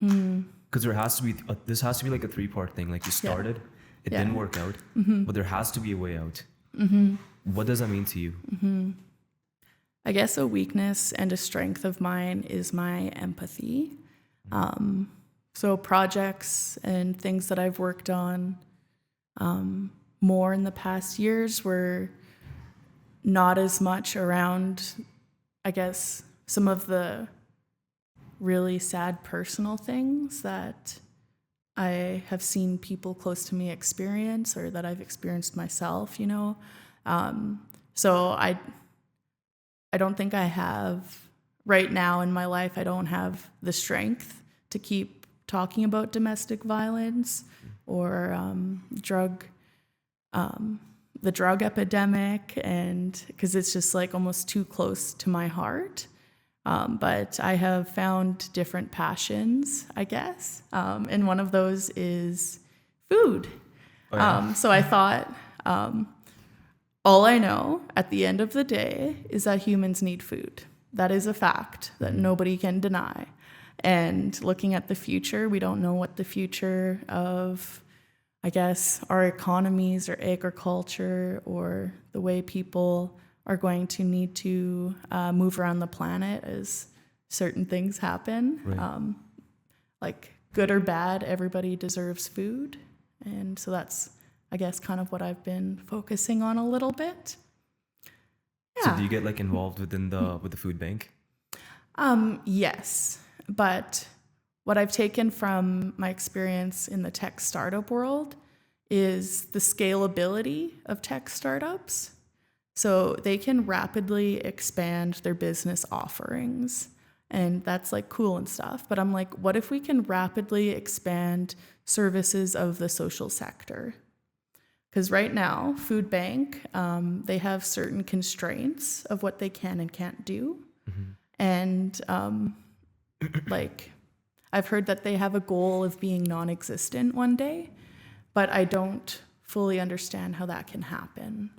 Because there has to be, this has to be like a 3-part thing. Like you started, it didn't work out, but there has to be a way out. What does that mean to you? I guess a weakness and a strength of mine is my empathy. So projects and things that I've worked on more in the past years were not as much around, I guess, some of the really sad personal things that I have seen people close to me experience or that I've experienced myself, you know. So I don't think I have, right now in my life, I don't have the strength to keep talking about domestic violence or the drug epidemic, and because it's just like almost too close to my heart. But I have found different passions, I guess. And one of those is food. So I thought, all I know at the end of the day is that humans need food. That is a fact that nobody can deny. And looking at the future, we don't know what the future of, I guess, our economies or agriculture or the way people are going to need to move around the planet as certain things happen. Like good or bad, everybody deserves food. And so that's, I guess, kind of what I've been focusing on a little bit. So do you get like involved with the food bank? Yes, but what I've taken from my experience in the tech startup world is the scalability of tech startups. So they can rapidly expand their business offerings, and that's like cool and stuff. But I'm like, what if we can rapidly expand services of the social sector? Because right now, food bank, they have certain constraints of what they can and can't do. And like, I've heard that they have a goal of being non-existent one day, but I don't fully understand how that can happen.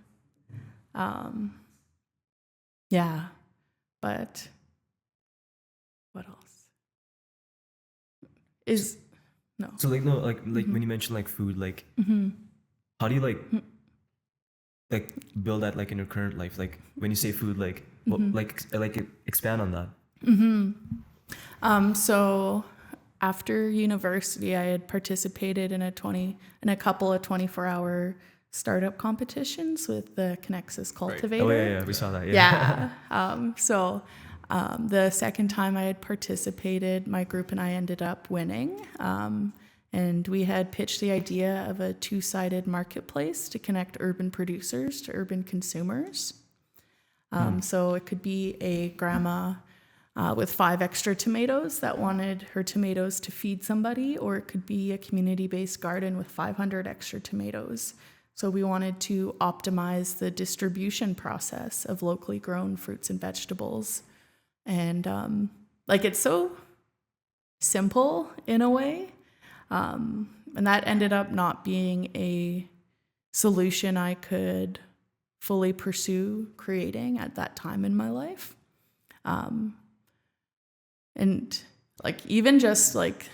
But what else? So like, no, like when you mention like food, like, how do you like build that like in your current life? Like when you say food, like, what, like expand on that. So after university, I had participated in a couple of 24-hour startup competitions with the Connexus Cultivator. Oh yeah, we saw that. So the second time I had participated, my group and I ended up winning. And we had pitched the idea of a 2-sided marketplace to connect urban producers to urban consumers. So it could be a grandma with 5 extra tomatoes that wanted her tomatoes to feed somebody, or it could be a community-based garden with 500 extra tomatoes. So we wanted to optimize the distribution process of locally grown fruits and vegetables. And like, it's so simple in a way. And that ended up not being a solution I could fully pursue creating at that time in my life. And like, even just like,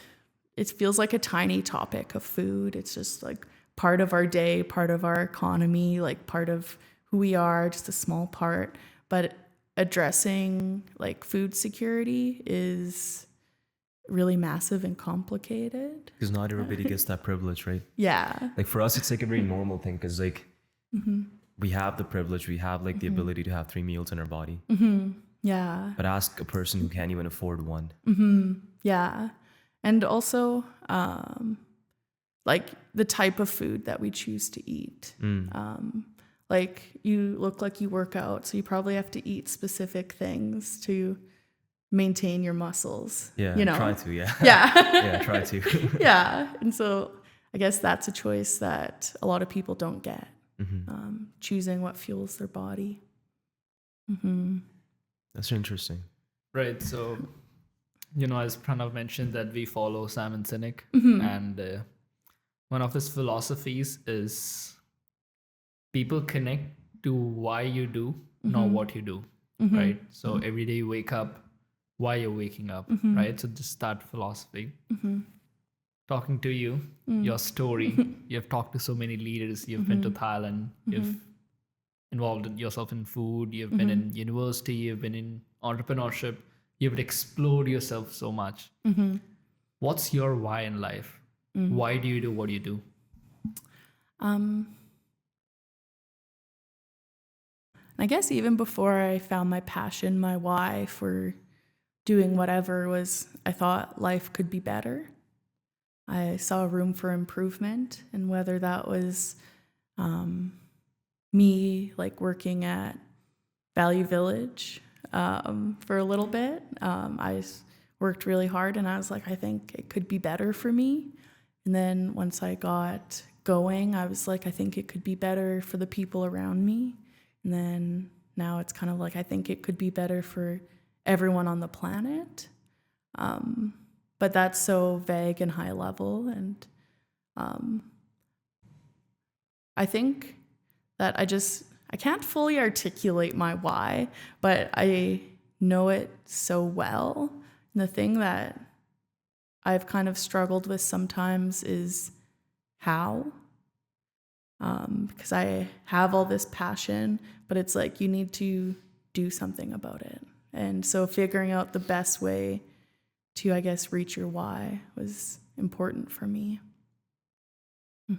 it feels like a tiny topic of food. It's just like part of our day, part of our economy, like part of who we are, just a small part. But addressing like food security is really massive and complicated. Because not everybody gets that privilege, right? Yeah. Like for us, it's like a very normal thing. Because like we have the privilege, we have like the ability to have 3 meals in our body. Yeah. But ask a person who can't even afford one. Yeah. And also, like the type of food that we choose to eat. Like you look like you work out, so you probably have to eat specific things to maintain your muscles. Yeah, you know? try to, yeah. Yeah. Yeah, try to. Yeah. And so I guess that's a choice that a lot of people don't get. Choosing what fuels their body. That's interesting. Right. So, as Pranav mentioned, that we follow Simon Sinek, and one of his philosophies is people connect to why you do, not what you do. Right. So every day you wake up, why you're waking up. Right. So just that philosophy. Talking to you, your story. You've talked to so many leaders. You've been to Thailand. You've involved yourself in food. You've been in university. You've been in entrepreneurship. You've explored yourself so much. What's your why in life? Why do you do what you do? I guess even before I found my passion, my why for doing whatever was, I thought life could be better. I saw room for improvement, and whether that was me like working at Value Village for a little bit. I worked really hard, and I was like, I think it could be better for me. And then once I got going, I was like, I think it could be better for the people around me. And then now it's kind of like, I think it could be better for everyone on the planet. But that's so vague and high level. And I think that I can't fully articulate my why, but I know it so well. And the thing that I've kind of struggled with sometimes is how. Because I have all this passion, but it's like you need to do something about it. And so figuring out the best way to, I guess, reach your why was important for me.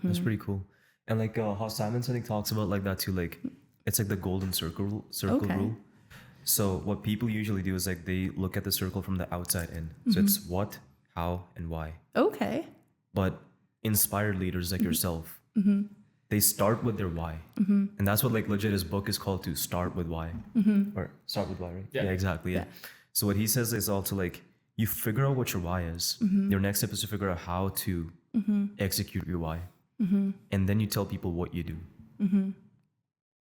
That's pretty cool. And like how Simon Sinek talks about like that too, like it's like the golden circle Okay. rule. So what people usually do is like they look at the circle from the outside in. So it's what, how, and why. Okay. But inspired leaders like yourself, they start with their why. And that's what like legit his book is called, to start with why. Or start with why, right? Yeah. Exactly. Yeah. So what he says is also like, you figure out what your why is. Your next step is to figure out how to execute your why. And then you tell people what you do.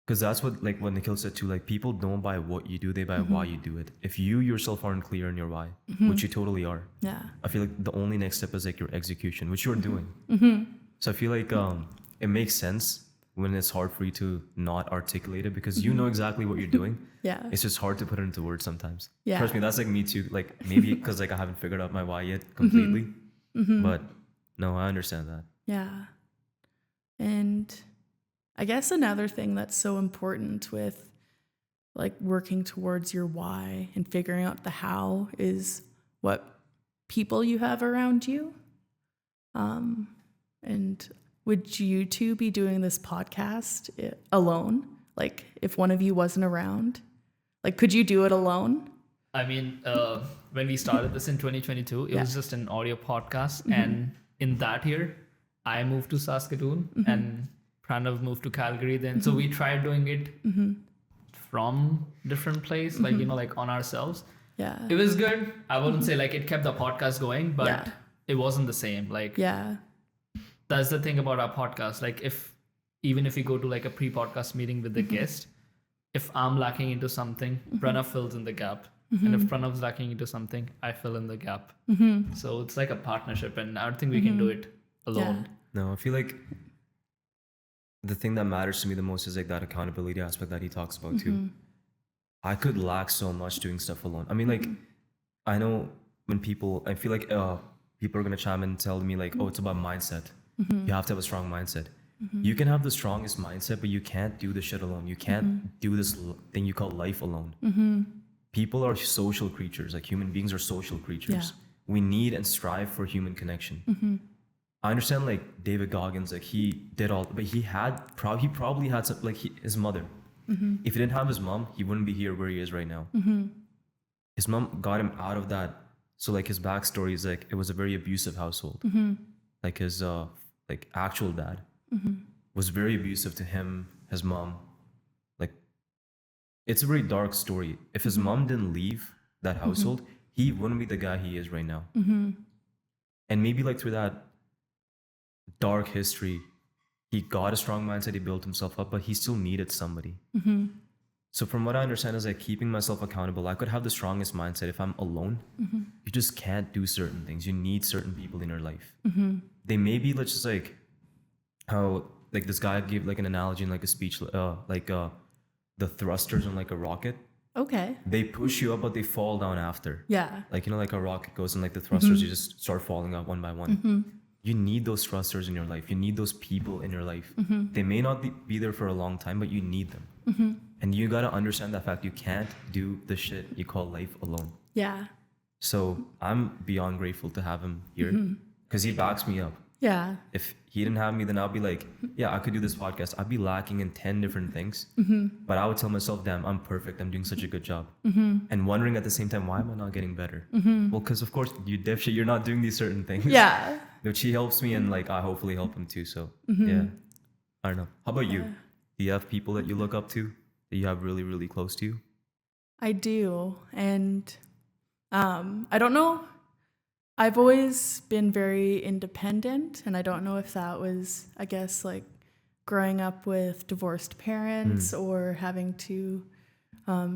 Because that's what like what Nikhil said too, like people don't buy what you do, they buy why you do it. If you yourself aren't clear in your why, which you totally are, Yeah. I feel like the only next step is like your execution, which you're doing. So I feel like it makes sense when it's hard for you to not articulate it, because you know exactly what you're doing. Yeah. It's just hard to put it into words sometimes. Yeah. Trust me, that's like me too. Like maybe because like I haven't figured out my why yet completely. But no, I understand that. Yeah. And I guess another thing that's so important with like working towards your why and figuring out the how is what people you have around you. And would you two be doing this podcast alone? Like if one of you wasn't around? Like could you do it alone? I mean, when we started this in 2022, it was just an audio podcast. And in that year, I moved to Saskatoon and Pranav moved to Calgary then. So we tried doing it from different place, like, like on ourselves. Yeah. It was good. I wouldn't say like it kept the podcast going, but Yeah. it wasn't the same. Like, Yeah. that's the thing about our podcast. Like even if we go to like a pre-podcast meeting with the guest, if I'm lacking into something, Pranav fills in the gap. And if Pranav's lacking into something, I fill in the gap. So it's like a partnership, and I don't think we can do it alone. No, I feel like the thing that matters to me the most is like that accountability aspect that he talks about too. I could lack so much doing stuff alone. I mean, like, I know when I feel like people are going to chime in and tell me like, oh, it's about mindset. You have to have a strong mindset. You can have the strongest mindset, but you can't do this shit alone. You can't do this thing you call life alone. People are social creatures. Like human beings are social creatures. We need and strive for human connection. I understand like David Goggins, like he did all, but he probably had some, like his mother. If he didn't have his mom, he wouldn't be here where he is right now. His mom got him out of that. So like his backstory is like it was a very abusive household. Like his like actual dad was very abusive to him, his mom. Like it's a very dark story. If his mom didn't leave that household, he wouldn't be the guy he is right now. And maybe like through that dark history, he got a strong mindset, he built himself up, but he still needed somebody. So from what I understand is like keeping myself accountable. I could have the strongest mindset if I'm alone. You just can't do certain things. You need certain people in your life. They may be, let's just like how like this guy gave like an analogy in like a speech, the thrusters on like a rocket. Okay. They push you up, but they fall down after. Yeah. Like, you know, like a rocket goes and like the thrusters, you just start falling out one by one. You need those thrusters in your life. You need those people in your life. They may not be there for a long time, but you need them. And you got to understand that fact. You can't do the shit you call life alone. Yeah. So I'm beyond grateful to have him here because he backs me up. Yeah. If he didn't have me, then I'll be like, yeah, I could do this podcast. I'd be lacking in 10 different things. But I would tell myself, damn, I'm perfect. I'm doing such a good job. And wondering at the same time, why am I not getting better? Well, because of course, you dipshit, you're not doing these certain things. Yeah. Which he helps me and like I hopefully help him too. So yeah, I don't know. How about you? Do you have people that you look up to that you have really, really close to you? I do. And I don't know. I've always been very independent, and I don't know if that was, I guess, like growing up with divorced parents or having to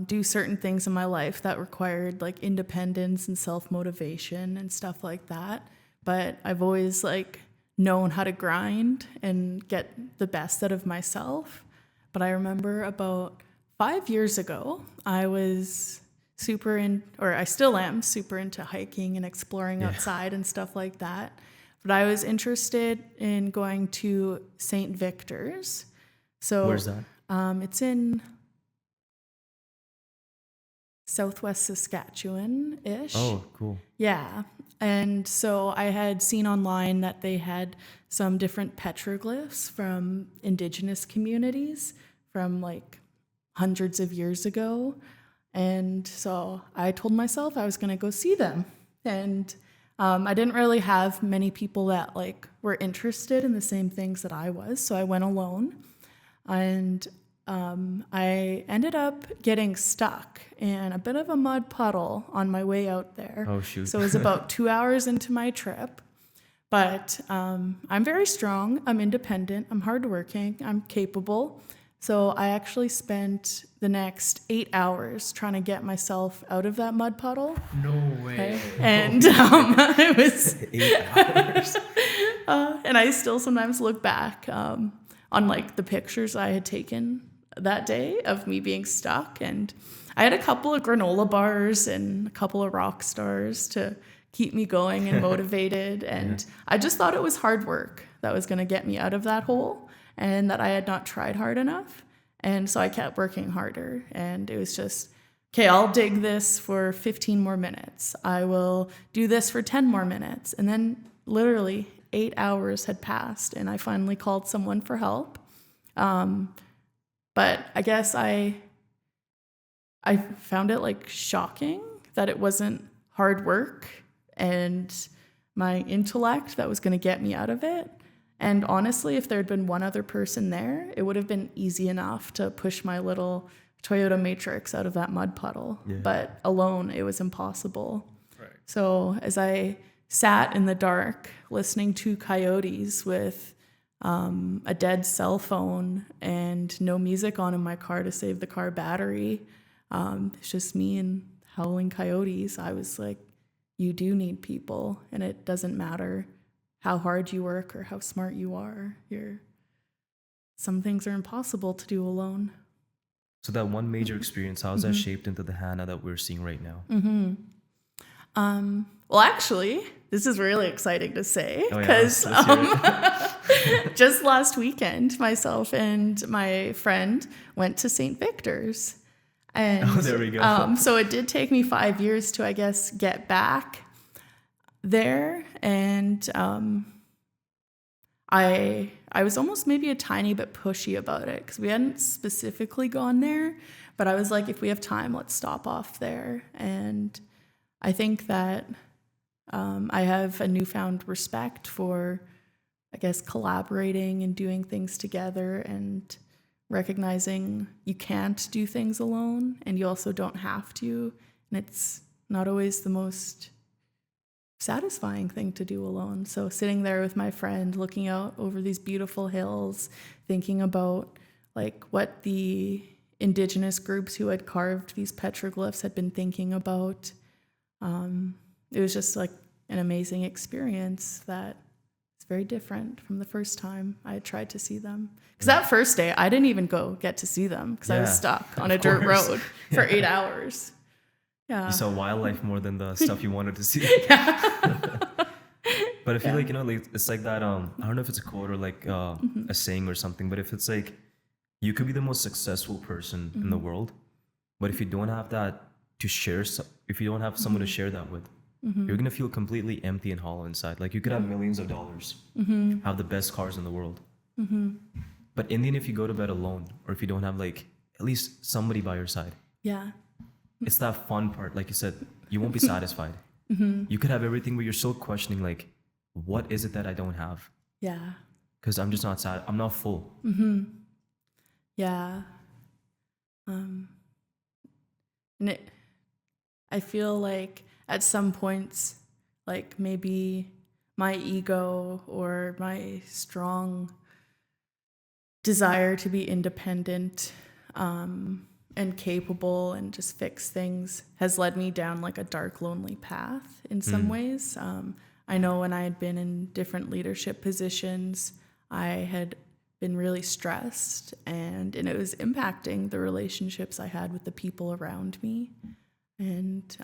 do certain things in my life that required like independence and self-motivation and stuff like that. But I've always like known how to grind and get the best out of myself. But I remember about 5 years ago, I was I still am super into hiking and exploring outside and stuff like that. But I was interested in going to St. Victor's. So Where's that? It's in Southwest Saskatchewan-ish. Oh, cool. Yeah. And so I had seen online that they had some different petroglyphs from indigenous communities from like hundreds of years ago. And so I told myself I was going to go see them. And I didn't really have many people that like were interested in the same things that I was. So I went alone. And I ended up getting stuck in a bit of a mud puddle on my way out there. Oh, shoot. So it was about 2 hours into my trip. But I'm very strong. I'm independent. I'm hardworking. I'm capable. So I actually spent the next 8 hours trying to get myself out of that mud puddle. No way. Okay? And it was 8 hours. and I still sometimes look back on like the pictures I had taken that day of me being stuck, and I had a couple of granola bars and a couple of rock stars to keep me going and motivated. And I just thought it was hard work that was going to get me out of that hole, and that I had not tried hard enough. And so I kept working harder, and it was just, okay, I'll dig this for 15 more minutes. I will do this for 10 more minutes. And then literally 8 hours had passed, and I finally called someone for help. But I guess I found it like shocking that it wasn't hard work and my intellect that was going to get me out of it. And honestly, if there had been one other person there, it would have been easy enough to push my little Toyota Matrix out of that mud puddle. Yeah. But alone, it was impossible. Right. So as I sat in the dark listening to coyotes with a dead cell phone and no music on in my car to save the car battery, it's just me and howling coyotes, I was like, you do need people, and it doesn't matter how hard you work or how smart you are. Some things are impossible to do alone. So that one major experience, how is that shaped into the Hannah that we're seeing right now? Well, actually, this is really exciting to say Oh, yeah. because Let's hear it. just last weekend, myself and my friend went to St. Victor's. And there we go. So it did take me 5 years to, I guess, get back there. And I was almost maybe a tiny bit pushy about it because we hadn't specifically gone there, but I was like, if we have time, let's stop off there. And I think that I have a newfound respect for, I guess, collaborating and doing things together and recognizing you can't do things alone and you also don't have to. And it's not always the most satisfying thing to do alone. So sitting there with my friend, looking out over these beautiful hills, thinking about like what the indigenous groups who had carved these petroglyphs had been thinking about. It was just like an amazing experience that is very different from the first time I had tried to see them. Because that first day, I didn't even get to see them because I was stuck on a dirt road for 8 hours. Yeah. You saw wildlife more than the stuff you wanted to see. But I feel like, like it's like that, I don't know if it's a quote or like a saying or something, but if it's like, you could be the most successful person in the world, but if you don't have that to share, if you don't have someone to share that with, you're going to feel completely empty and hollow inside. Like you could have millions of dollars, have the best cars in the world. But in the end, if you go to bed alone, or if you don't have like at least somebody by your side, it's that fun part. Like you said, you won't be satisfied. You could have everything, but you're still questioning like, what is it that I don't have? Yeah. Because I'm just not sad. I'm not full. Yeah. And I feel like at some points, like maybe my ego or my strong desire to be independent and capable and just fix things has led me down like a dark, lonely path in some ways. I know when I had been in different leadership positions, I had been really stressed and it was impacting the relationships I had with the people around me. And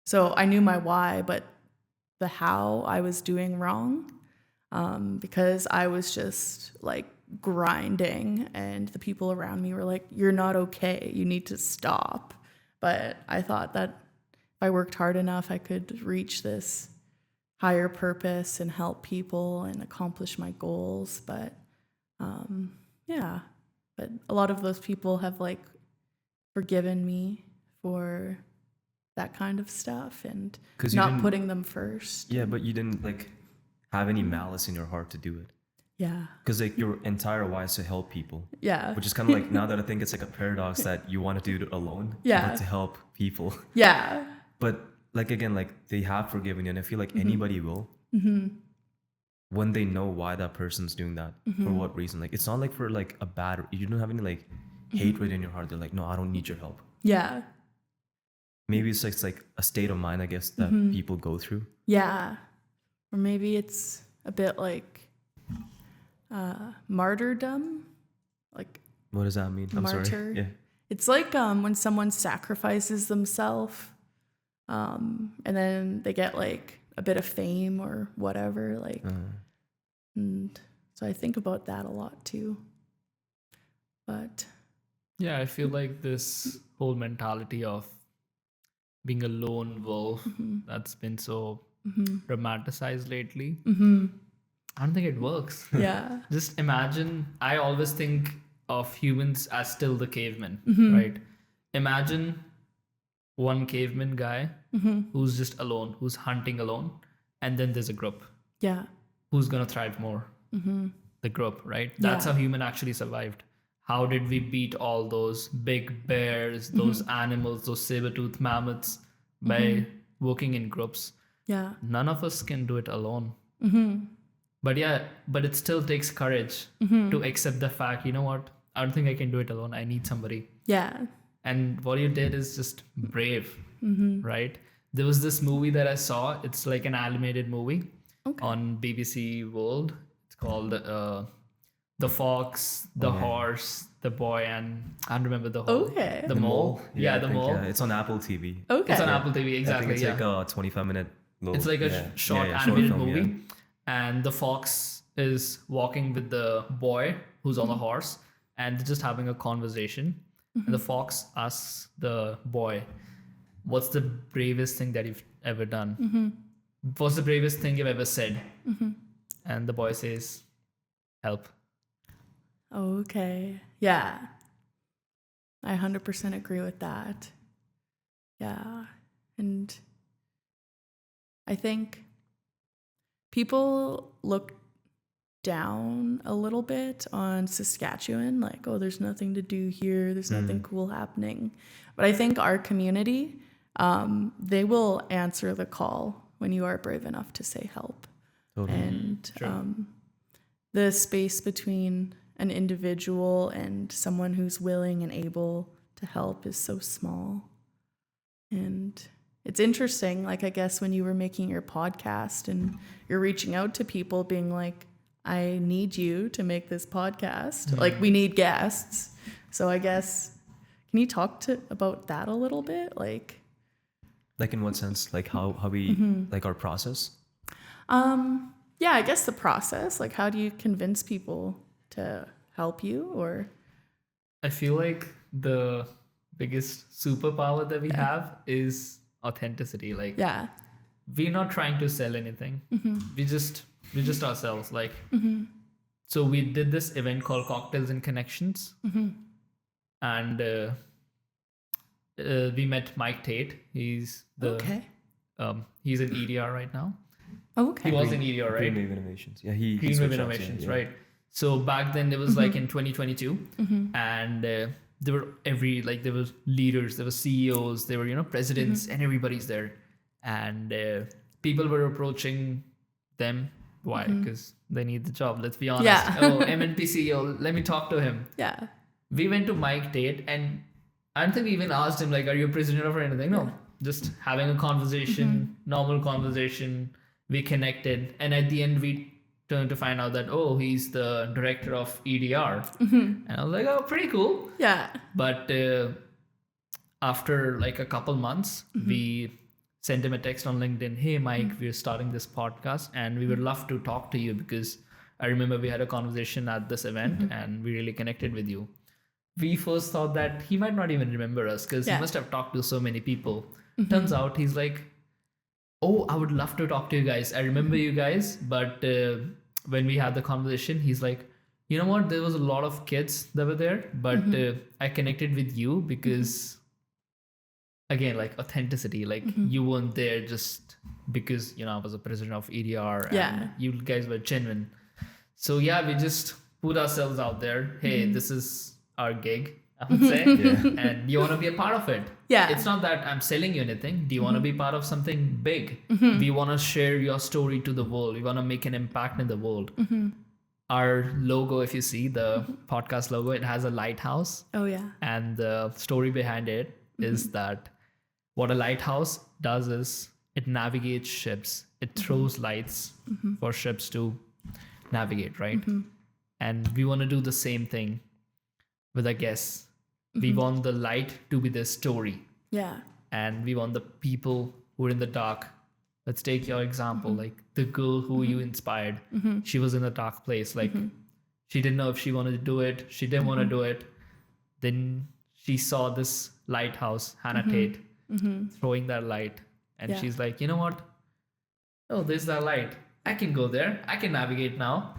so I knew my why, but the how I was doing wrong because I was just like grinding and the people around me were like, you're not okay, you need to stop. But I thought that if I worked hard enough, I could reach this higher purpose and help people and accomplish my goals. But but a lot of those people have like forgiven me for that kind of stuff and not putting them first. Yeah, but you didn't like have any malice in your heart to do it. Yeah. Because like your entire why is to help people. Yeah. Which is kind of like, now that I think it's like a paradox that you want to do it alone, but to help people. Yeah. But like, again, like they have forgiven you, and I feel like anybody will when they know why that person's doing that, for what reason. Like it's not like for like a bad, you don't have any like hatred in your heart. They're like, no, I don't need your help. Yeah. Maybe it's like a state of mind, I guess, that people go through. Yeah. Or maybe it's a bit like martyrdom. Like, what does that mean? I'm sorry. Yeah. It's like when someone sacrifices themselves and then they get like a bit of fame or whatever. Like, and so I think about that a lot too. But yeah, I feel like this whole mentality of being a lone wolf that's been so romanticized lately. I don't think it works. Yeah. Just imagine, I always think of humans as still the cavemen, right? Imagine one caveman guy who's just alone, who's hunting alone, and then there's a group. Yeah. Who's gonna thrive more? The group, right? That's how human actually survived. How did we beat all those big bears, those animals, those saber-toothed mammoths by working in groups? Yeah. None of us can do it alone. But it still takes courage to accept the fact, you know what? I don't think I can do it alone. I need somebody. Yeah. And what you did is just brave, right? There was this movie that I saw. It's like an animated movie on BBC World. It's called The Fox, the Horse, the Boy, and I don't remember the whole. Okay. The Mole. Yeah, the Mole. Yeah, it's on Apple TV. Okay. It's on Apple TV, exactly. I think it's like a 25-minute little... It's like a short animated movie. And the fox is walking with the boy who's on the horse, and they're just having a conversation. And the fox asks the boy, what's the bravest thing that you've ever done? What's the bravest thing you've ever said? and the boy says, "Help." Okay. Yeah. I 100% agree with that. Yeah. And I think people look down a little bit on Saskatchewan, like, oh, there's nothing to do here, there's nothing cool happening. But I think our community, they will answer the call when you are brave enough to say help. Totally. And the space between an individual and someone who's willing and able to help is so small. And it's interesting, like, I guess when you were making your podcast and you're reaching out to people being like, I need you to make this podcast. Like, we need guests. So I guess, can you talk about that a little bit? Like in what sense? Like how we, like our process? Yeah, I guess the process. Like, how do you convince people to help you? Or I feel like the biggest superpower that we have is authenticity. Like, yeah. we're not trying to sell anything. We're just ourselves. Like, so we did this event called Cocktails and Connections, and we met Mike Tait. He's he's in EDR right now. Okay. He was in EDR, right? Green Wave Innovations. Yeah, he Green Wave switched jobs, Innovations, yeah. right? So back then it was like in 2022, and there were there were leaders, there were CEOs, there were presidents, and everybody's there, and people were approaching them. Why? Because they need the job. Let's be honest. Yeah. Oh, MNP CEO, let me talk to him. Yeah. We went to Mike Tait, and I don't think we even asked him like, "Are you a prisoner or anything?" No, just having a conversation, normal conversation. We connected, and at the end we turned to find out that he's the director of EDR, and I was like, oh, pretty cool. Yeah. But after like a couple months, we sent him a text on LinkedIn. Hey, Mike, we're starting this podcast, and we would love to talk to you because I remember we had a conversation at this event, and we really connected with you. We first thought that he might not even remember us because he must have talked to so many people. Turns out he's like, oh, I would love to talk to you guys. I remember you guys, but when we had the conversation, he's like, you know what? There was a lot of kids that were there, but I connected with you because, again, like authenticity. Like you weren't there just because I was a president of EDR, and you guys were genuine. So yeah, we just put ourselves out there. Hey, this is our gig, I would say, and you want to be a part of it. Yeah. It's not that I'm selling you anything. Do you want to be part of something big? We want to share your story to the world. We want to make an impact in the world. Our logo, if you see the podcast logo, it has a lighthouse. Oh, yeah. And the story behind it is that what a lighthouse does is it navigates ships. It throws lights for ships to navigate, right? And we want to do the same thing with our guests. We want the light to be the story. Yeah. And we want the people who are in the dark. Let's take your example, like the girl who you inspired. She was in a dark place. Like she didn't know if she wanted to do it. She didn't want to do it. Then she saw this lighthouse, Hannah Tait, throwing that light. And she's like, you know what? Oh, there's that light. I can go there. I can navigate now.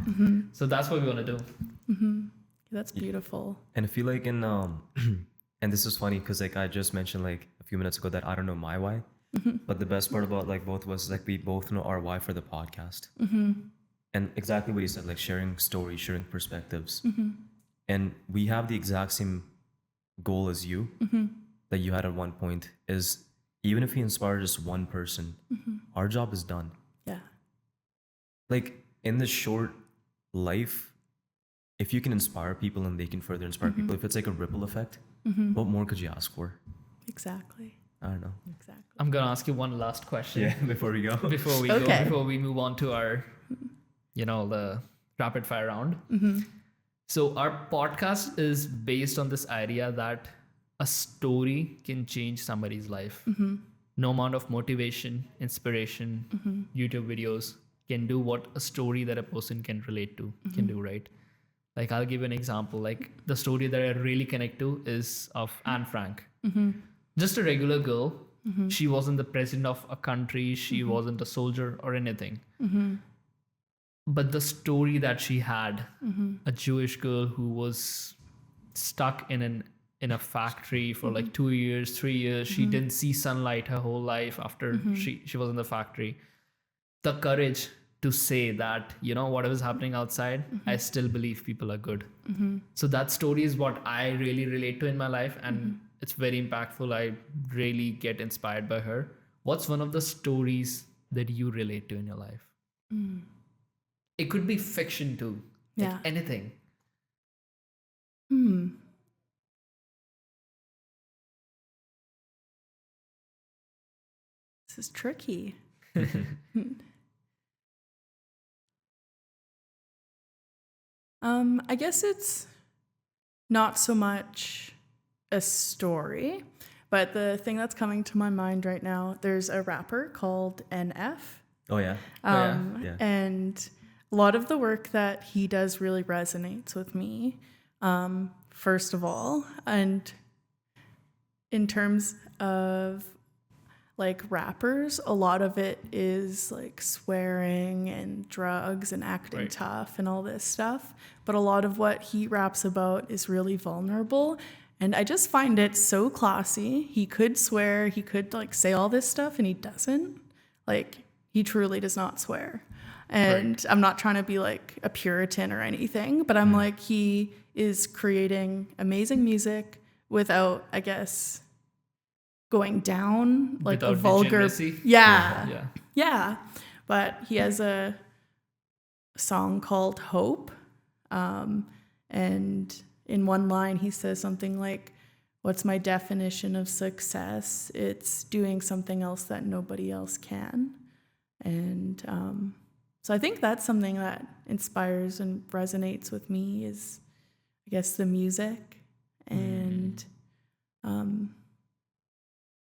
So that's what we want to do. That's beautiful. And I feel like in and this is funny because like I just mentioned like a few minutes ago that I don't know my why, but the best part about like both of us is like we both know our why for the podcast, and exactly what you said, like sharing stories, sharing perspectives, and we have the exact same goal as you that you had at one point. Is even if we inspire just one person, our job is done. Yeah. Like in this short life, if you can inspire people and they can further inspire people, if it's like a ripple effect, what more could you ask for? Exactly. I don't know. Exactly. I'm going to ask you one last question. Yeah, before we go. Before we move on to our, the rapid fire round. So our podcast is based on this idea that a story can change somebody's life. No amount of motivation, inspiration, YouTube videos can do what a story that a person can relate to can do, right? Like I'll give you an example. Like the story that I really connect to is of Anne Frank. Just a regular girl. She wasn't the president of a country. She wasn't a soldier or anything. but the story that she had, a Jewish girl who was stuck in a factory for like 2 years, 3 years. She didn't see sunlight her whole life after she was in the factory. The courage to say that, whatever is happening outside, I still believe people are good. So that story is what I really relate to in my life, and it's very impactful. I really get inspired by her. What's one of the stories that you relate to in your life? It could be fiction too, like Yeah. anything. This is tricky. I guess it's not so much a story, but the thing that's coming to my mind right now, there's a rapper called NF. Oh yeah. Yeah. And a lot of the work that he does really resonates with me, first of all. And in terms of like rappers, a lot of it is like swearing and drugs and acting tough and all this stuff. But a lot of what he raps about is really vulnerable. And I just find it so classy. He could swear, he could like say all this stuff, and he doesn't. Like, he truly does not swear. And I'm not trying to be like a Puritan or anything, but I'm like, he is creating amazing music without, I guess, going down like Without a vulgar. legitimacy? Yeah. But he has a song called Hope. And in one line, he says something like, "What's my definition of success? It's doing something else that nobody else can." And so I think that's something that inspires and resonates with me is, I guess, the music. And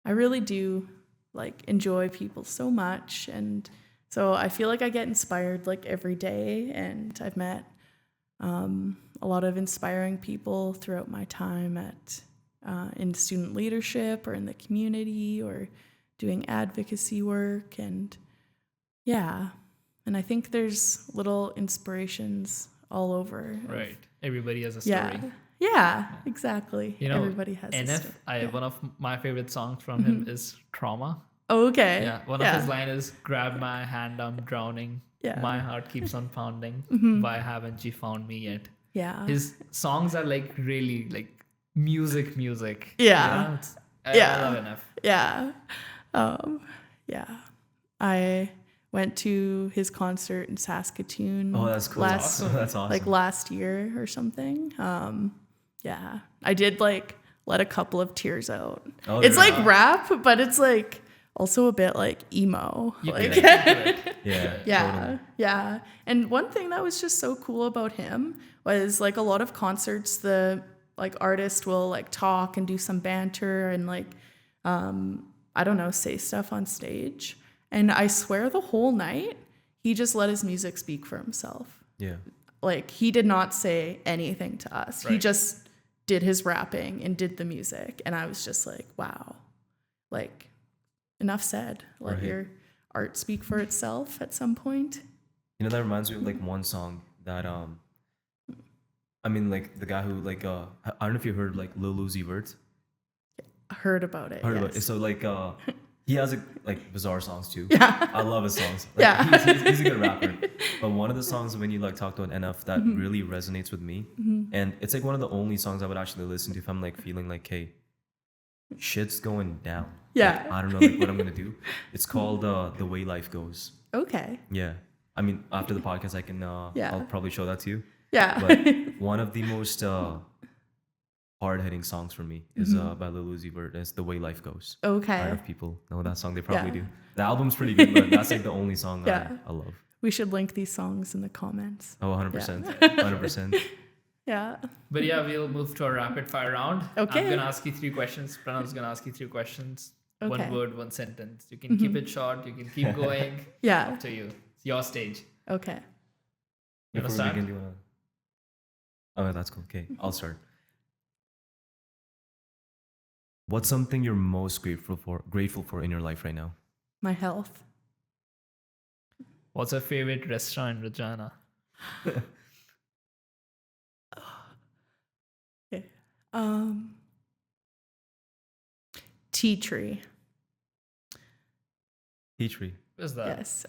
I really do like enjoy people so much. And so I feel like I get inspired like every day. And I've met a lot of inspiring people throughout my time at in student leadership or in the community or doing advocacy work. And yeah, and I think there's little inspirations all over. Right. Everybody has a story. Yeah, exactly. You know, Everybody has a NF, story. one of my favorite songs from him is Trauma. Okay. Yeah. One of his lines is, "Grab my hand, I'm drowning. Yeah. My heart keeps on pounding. Why haven't you found me yet?" Yeah. His songs are like really like music. Yeah. I love NF. Yeah. Yeah. I went to his concert in Saskatoon. Oh, that's cool. That's awesome. Like last year or something. Yeah. I did like let a couple of tears out. Oh, it's yeah. like rap, but it's like also a bit like emo. You Like, can relate to it. yeah. Totally. Yeah. And one thing that was just so cool about him was like a lot of concerts, the like artist will like talk and do some banter and like, I don't know, say stuff on stage. And I swear the whole night, he just let his music speak for himself. Yeah. Like, he did not say anything to us. He Right. just did his rapping and did the music. And I was just like, wow, like, enough said. Let Right. your art speak for itself at some point. You know, that reminds me of like one song that I mean, like the guy who like I don't know if you heard like Lil Uzi Vert. Heard about it. Heard Yes. about it. So like he has like bizarre songs too. Yeah. I love his songs. Like, Yeah. he's a good rapper. But one of the songs when you like talked about NF that really resonates with me, and it's like one of the only songs I would actually listen to if I'm like feeling like, hey, shit's going down. Yeah. Like, I don't know like what I'm gonna do. It's called The Way Life Goes. Okay. Yeah. I mean, after the podcast, I can. Yeah. I'll probably show that to you. Yeah. But one of the most hard-hitting songs for me is by Lil Uzi Vert. It's "The Way Life Goes." I don't know Okay. if people know that song. They probably Yeah. do. The album's pretty good, but that's like the only song Yeah. I love. We should link these songs in the comments. Oh, 100%. 100%. Yeah. But yeah, we'll move to our rapid fire round. Okay. I'm gonna ask you 3 questions. Pranav's gonna ask you 3 questions. Okay. 1 word, 1 sentence. You can keep it short. You can keep going. Yeah. Up to you. It's your stage. Okay. You wanna Before we start? begin, do you wanna... Oh, that's cool. Okay, I'll start. What's something you're most grateful for in your life right now? My health. What's your favorite restaurant in Regina? Okay. Tea Tree. Tea Tree. What's that? Yes.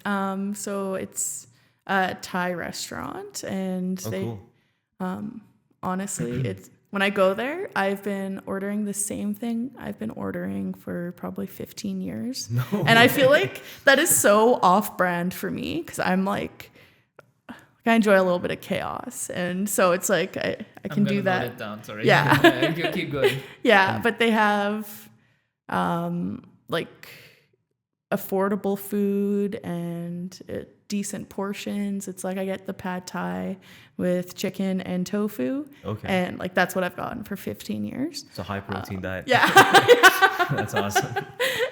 So it's a Thai restaurant, and Oh, they cool. honestly, it's when I go there, I've been ordering the same thing I've been ordering for probably 15 years. No. And I feel like that is so off-brand for me because I'm like I enjoy a little bit of chaos, and so it's like I can do Note that. it down. Sorry. Yeah. You keep going. Yeah, but they have like affordable food and decent portions. It's like I get the pad thai with chicken and tofu. Okay. And like that's what I've gotten for 15 years. It's a high protein diet. Yeah. That's awesome.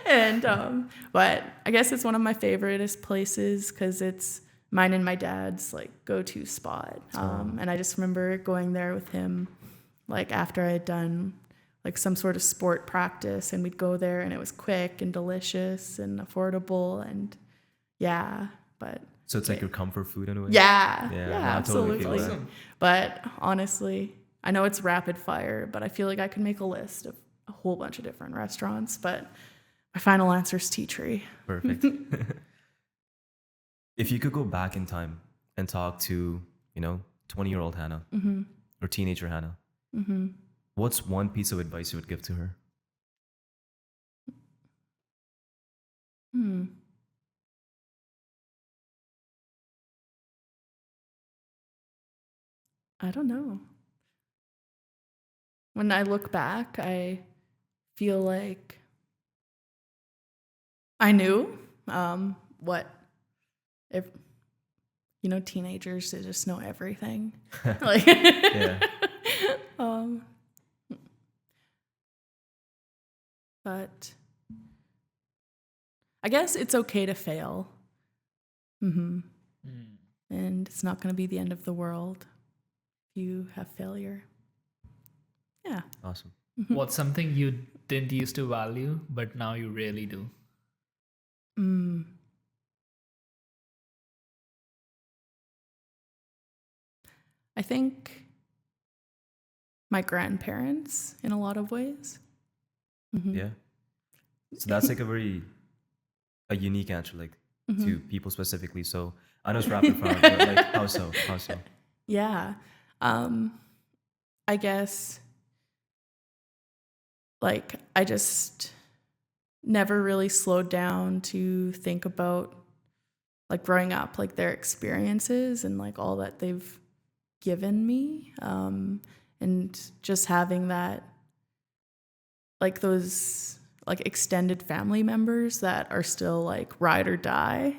And but I guess it's one of my favorite places because it's mine and my dad's like go-to spot. And I just remember going there with him like after I had done like some sort of sport practice, and we'd go there and it was quick and delicious and affordable, and yeah, but So it's like your comfort food in a way? yeah, Yeah, yeah, no, I totally absolutely. feel that. But honestly, I know it's rapid fire, but I feel like I could make a list of a whole bunch of different restaurants, but my final answer is Tea Tree. Perfect. If you could go back in time and talk to, 20-year-old Hannah or teenager Hannah, what's one piece of advice you would give to her? I don't know. When I look back, I feel like I knew what if teenagers, they just know everything. Like Yeah. But I guess it's okay to fail. And it's not going to be the end of the world if you have failure. Yeah. Awesome. What's something you didn't used to value, but now you really do? I think my grandparents in a lot of ways. Yeah. So that's like a unique answer, like to people specifically. So I know it's rapid fire, but like how so? How so? Yeah. I guess like I just never really slowed down to think about like growing up, like their experiences and like all that they've given me. And just having that, like those like extended family members that are still like ride or die,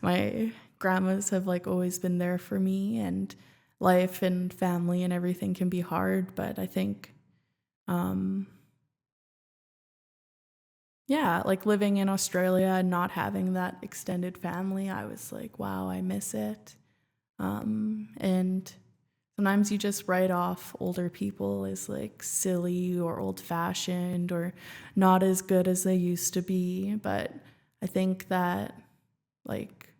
My grandmas have like always been there for me, and life and family and everything can be hard, but I think yeah, like living in Australia and not having that extended family, I was like, wow, I miss it. And sometimes you just write off older people as like silly or old-fashioned or not as good as they used to be. But I think that like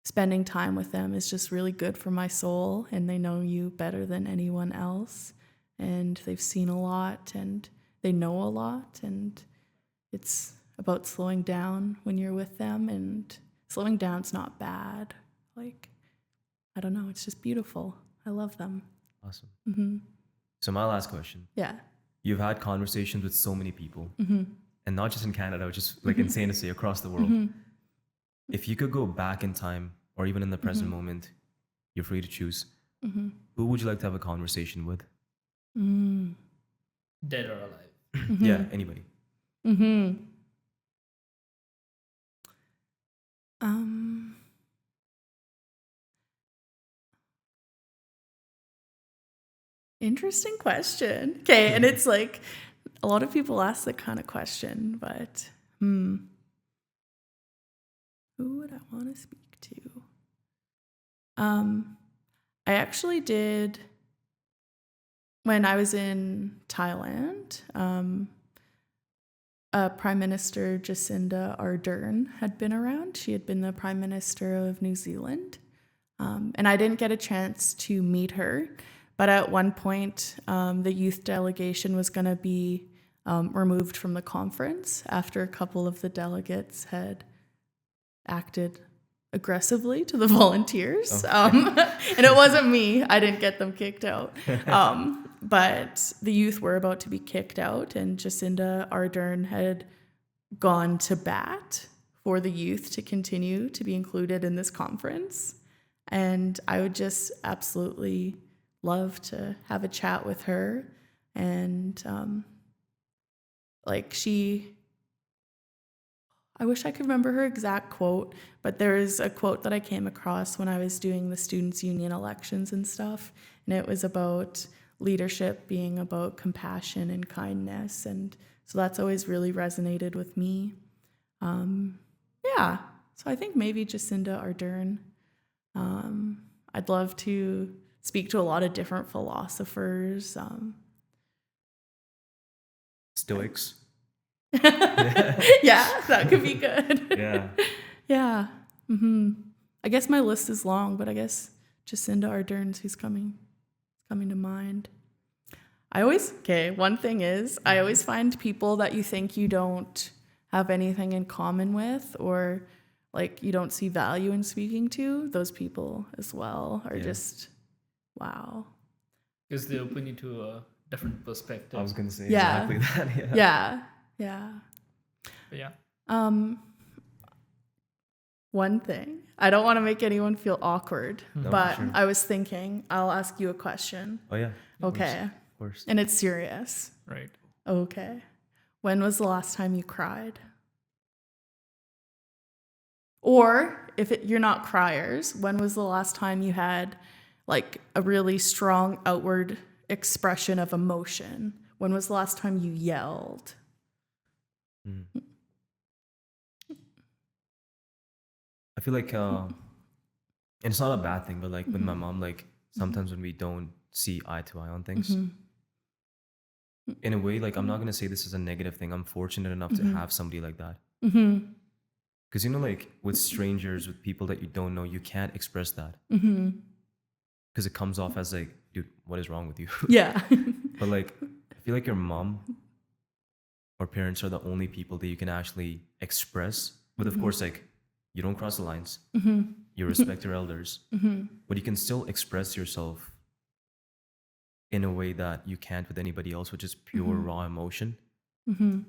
spending time with them is just really good for my soul, and they know you better than anyone else, and they've seen a lot and they know a lot, and it's about slowing down when you're with them, and slowing down's not bad. Like, I don't know, it's just beautiful. I love them. Awesome. So my last question. Yeah. You've had conversations with so many people, and not just in Canada, which is like insane to say, across the world. If you could go back in time, or even in the present moment, you're free to choose. Who would you like to have a conversation with? Dead or alive? Yeah, anybody. Interesting question. Okay, and it's like a lot of people ask that kind of question, but who would I want to speak to? I actually did when I was in Thailand. Prime Minister Jacinda Ardern had been around. She had been the Prime Minister of New Zealand. And I didn't get a chance to meet her. But at one point, the youth delegation was going to be removed from the conference after a couple of the delegates had acted aggressively to the volunteers. And it wasn't me. I didn't get them kicked out. But the youth were about to be kicked out, and Jacinda Ardern had gone to bat for the youth to continue to be included in this conference. And I would just absolutely love to have a chat with her. And I wish I could remember her exact quote, but there is a quote that I came across when I was doing the Students' Union elections and stuff. And it was about leadership being about compassion and kindness. And so that's always really resonated with me. Yeah, so I think maybe Jacinda Ardern. I'd love to speak to a lot of different philosophers. Stoics. Yeah, that could be good. Yeah. Yeah. I guess my list is long, but I guess Jacinda Ardern's who's coming to mind. One thing is, I always find people that you think you don't have anything in common with, or like you don't see value in speaking to, those people as well are just, wow. Because they open you to a different perspective. I was going to say Yeah. exactly that. Yeah. But yeah. One thing, I don't want to make anyone feel awkward, No, but for sure. I was thinking I'll ask you a question. Oh, yeah. Okay. Of course. And it's serious. Right. Okay. When was the last time you cried? Or if you're not criers, when was the last time you had like a really strong outward expression of emotion? When was the last time you yelled? I feel like, and it's not a bad thing, but like with my mom, like sometimes when we don't see eye to eye on things, in a way, like I'm not going to say this is a negative thing. I'm fortunate enough to have somebody like that. Because, you know, like with strangers, with people that you don't know, you can't express that. Because it comes off as like, dude, what is wrong with you? Yeah. But like, I feel like your mom or parents are the only people that you can actually express. But of course, like, you don't cross the lines. You respect your elders. But you can still express yourself in a way that you can't with anybody else, which is pure raw emotion.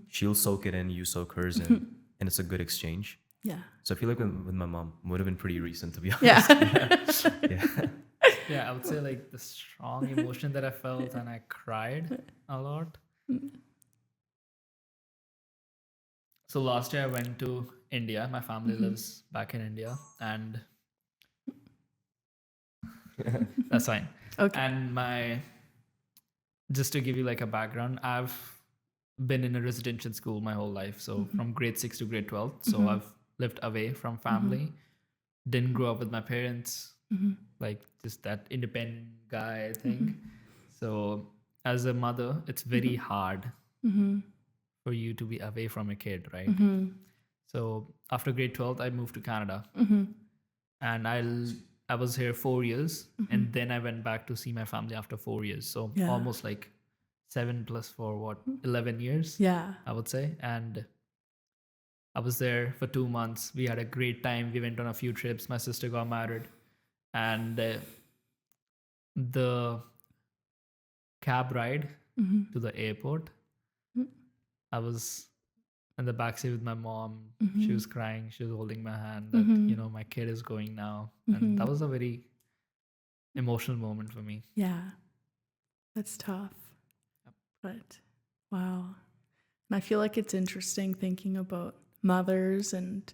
She'll soak it in, you soak hers in, and it's a good exchange. Yeah. So I feel like with my mom, would have been pretty recent, to be honest. Yeah. Yeah, I would say like the strong emotion that I felt, and I cried a lot. So last year I went to India. My family lives back in India, and that's fine. Okay. And just to give you like a background, I've been in a residential school my whole life. So from grade 6 to grade 12. So I've lived away from family, didn't grow up with my parents, like just that independent guy thing. So as a mother, it's very hard for you to be away from a kid, right? So after grade 12, I moved to Canada, and I was here 4 years, and then I went back to see my family after 4 years. So Yeah. almost like 7 plus 4, 11 years, Yeah. I would say. And I was there for 2 months. We had a great time. We went on a few trips. My sister got married, and the cab ride to the airport, I was in the backseat with my mom. She was crying. She was holding my hand that, you know, my kid is going now. And that was a very emotional moment for me. Yeah. That's tough. But wow. And I feel like it's interesting thinking about mothers and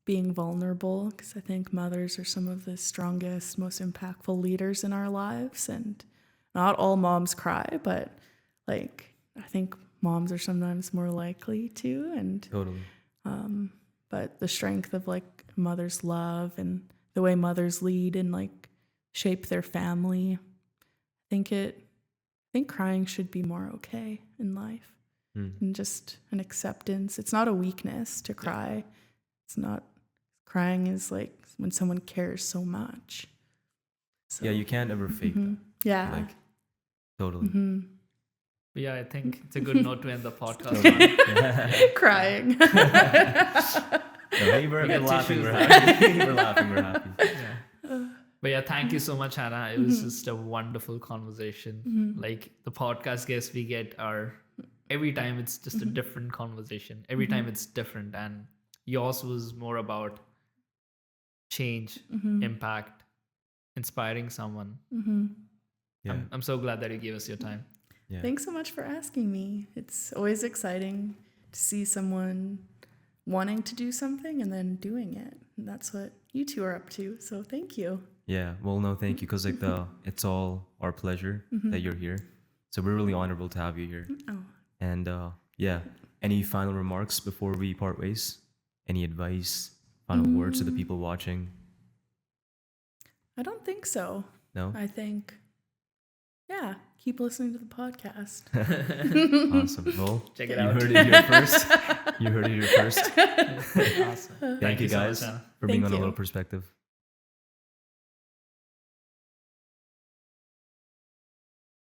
being vulnerable, because I think mothers are some of the strongest, most impactful leaders in our lives. And not all moms cry, but like I think moms are sometimes more likely to. And Totally. but the strength of like mother's love and the way mothers lead and like shape their family, I think crying should be more okay in life. and just an acceptance. It's not a weakness to cry. It's not, crying is like when someone cares so much. So, Yeah, you can't ever fake that. yeah. Like, totally. But yeah, I think it's a good note to end the podcast on. Crying. No, hey, we're got laughing, tissues. we're happy. We're laughing, we're happy. But yeah, thank you so much, Hannah. It was just a wonderful conversation. Like the podcast guests we get are every time it's just a different conversation. Every time it's different. And yours was more about change, impact, inspiring someone. Yeah. I'm so glad that you gave us your time. Yeah. Thanks so much for asking me. It's always exciting to see someone wanting to do something and then doing it. And that's what you two are up to. So thank you. Yeah. Well, no, thank you. Because like it's all our pleasure that you're here. So we're really honorable to have you here. Oh. And yeah, any final remarks before we part ways? Any advice, final words to the people watching? I don't think so. No? I think, yeah, keep listening to the podcast. Awesome. Well, Check it you out. heard it here first. You heard it here first. Awesome. Thank you so much, guys Hannah. for being Thank on a you. little perspective.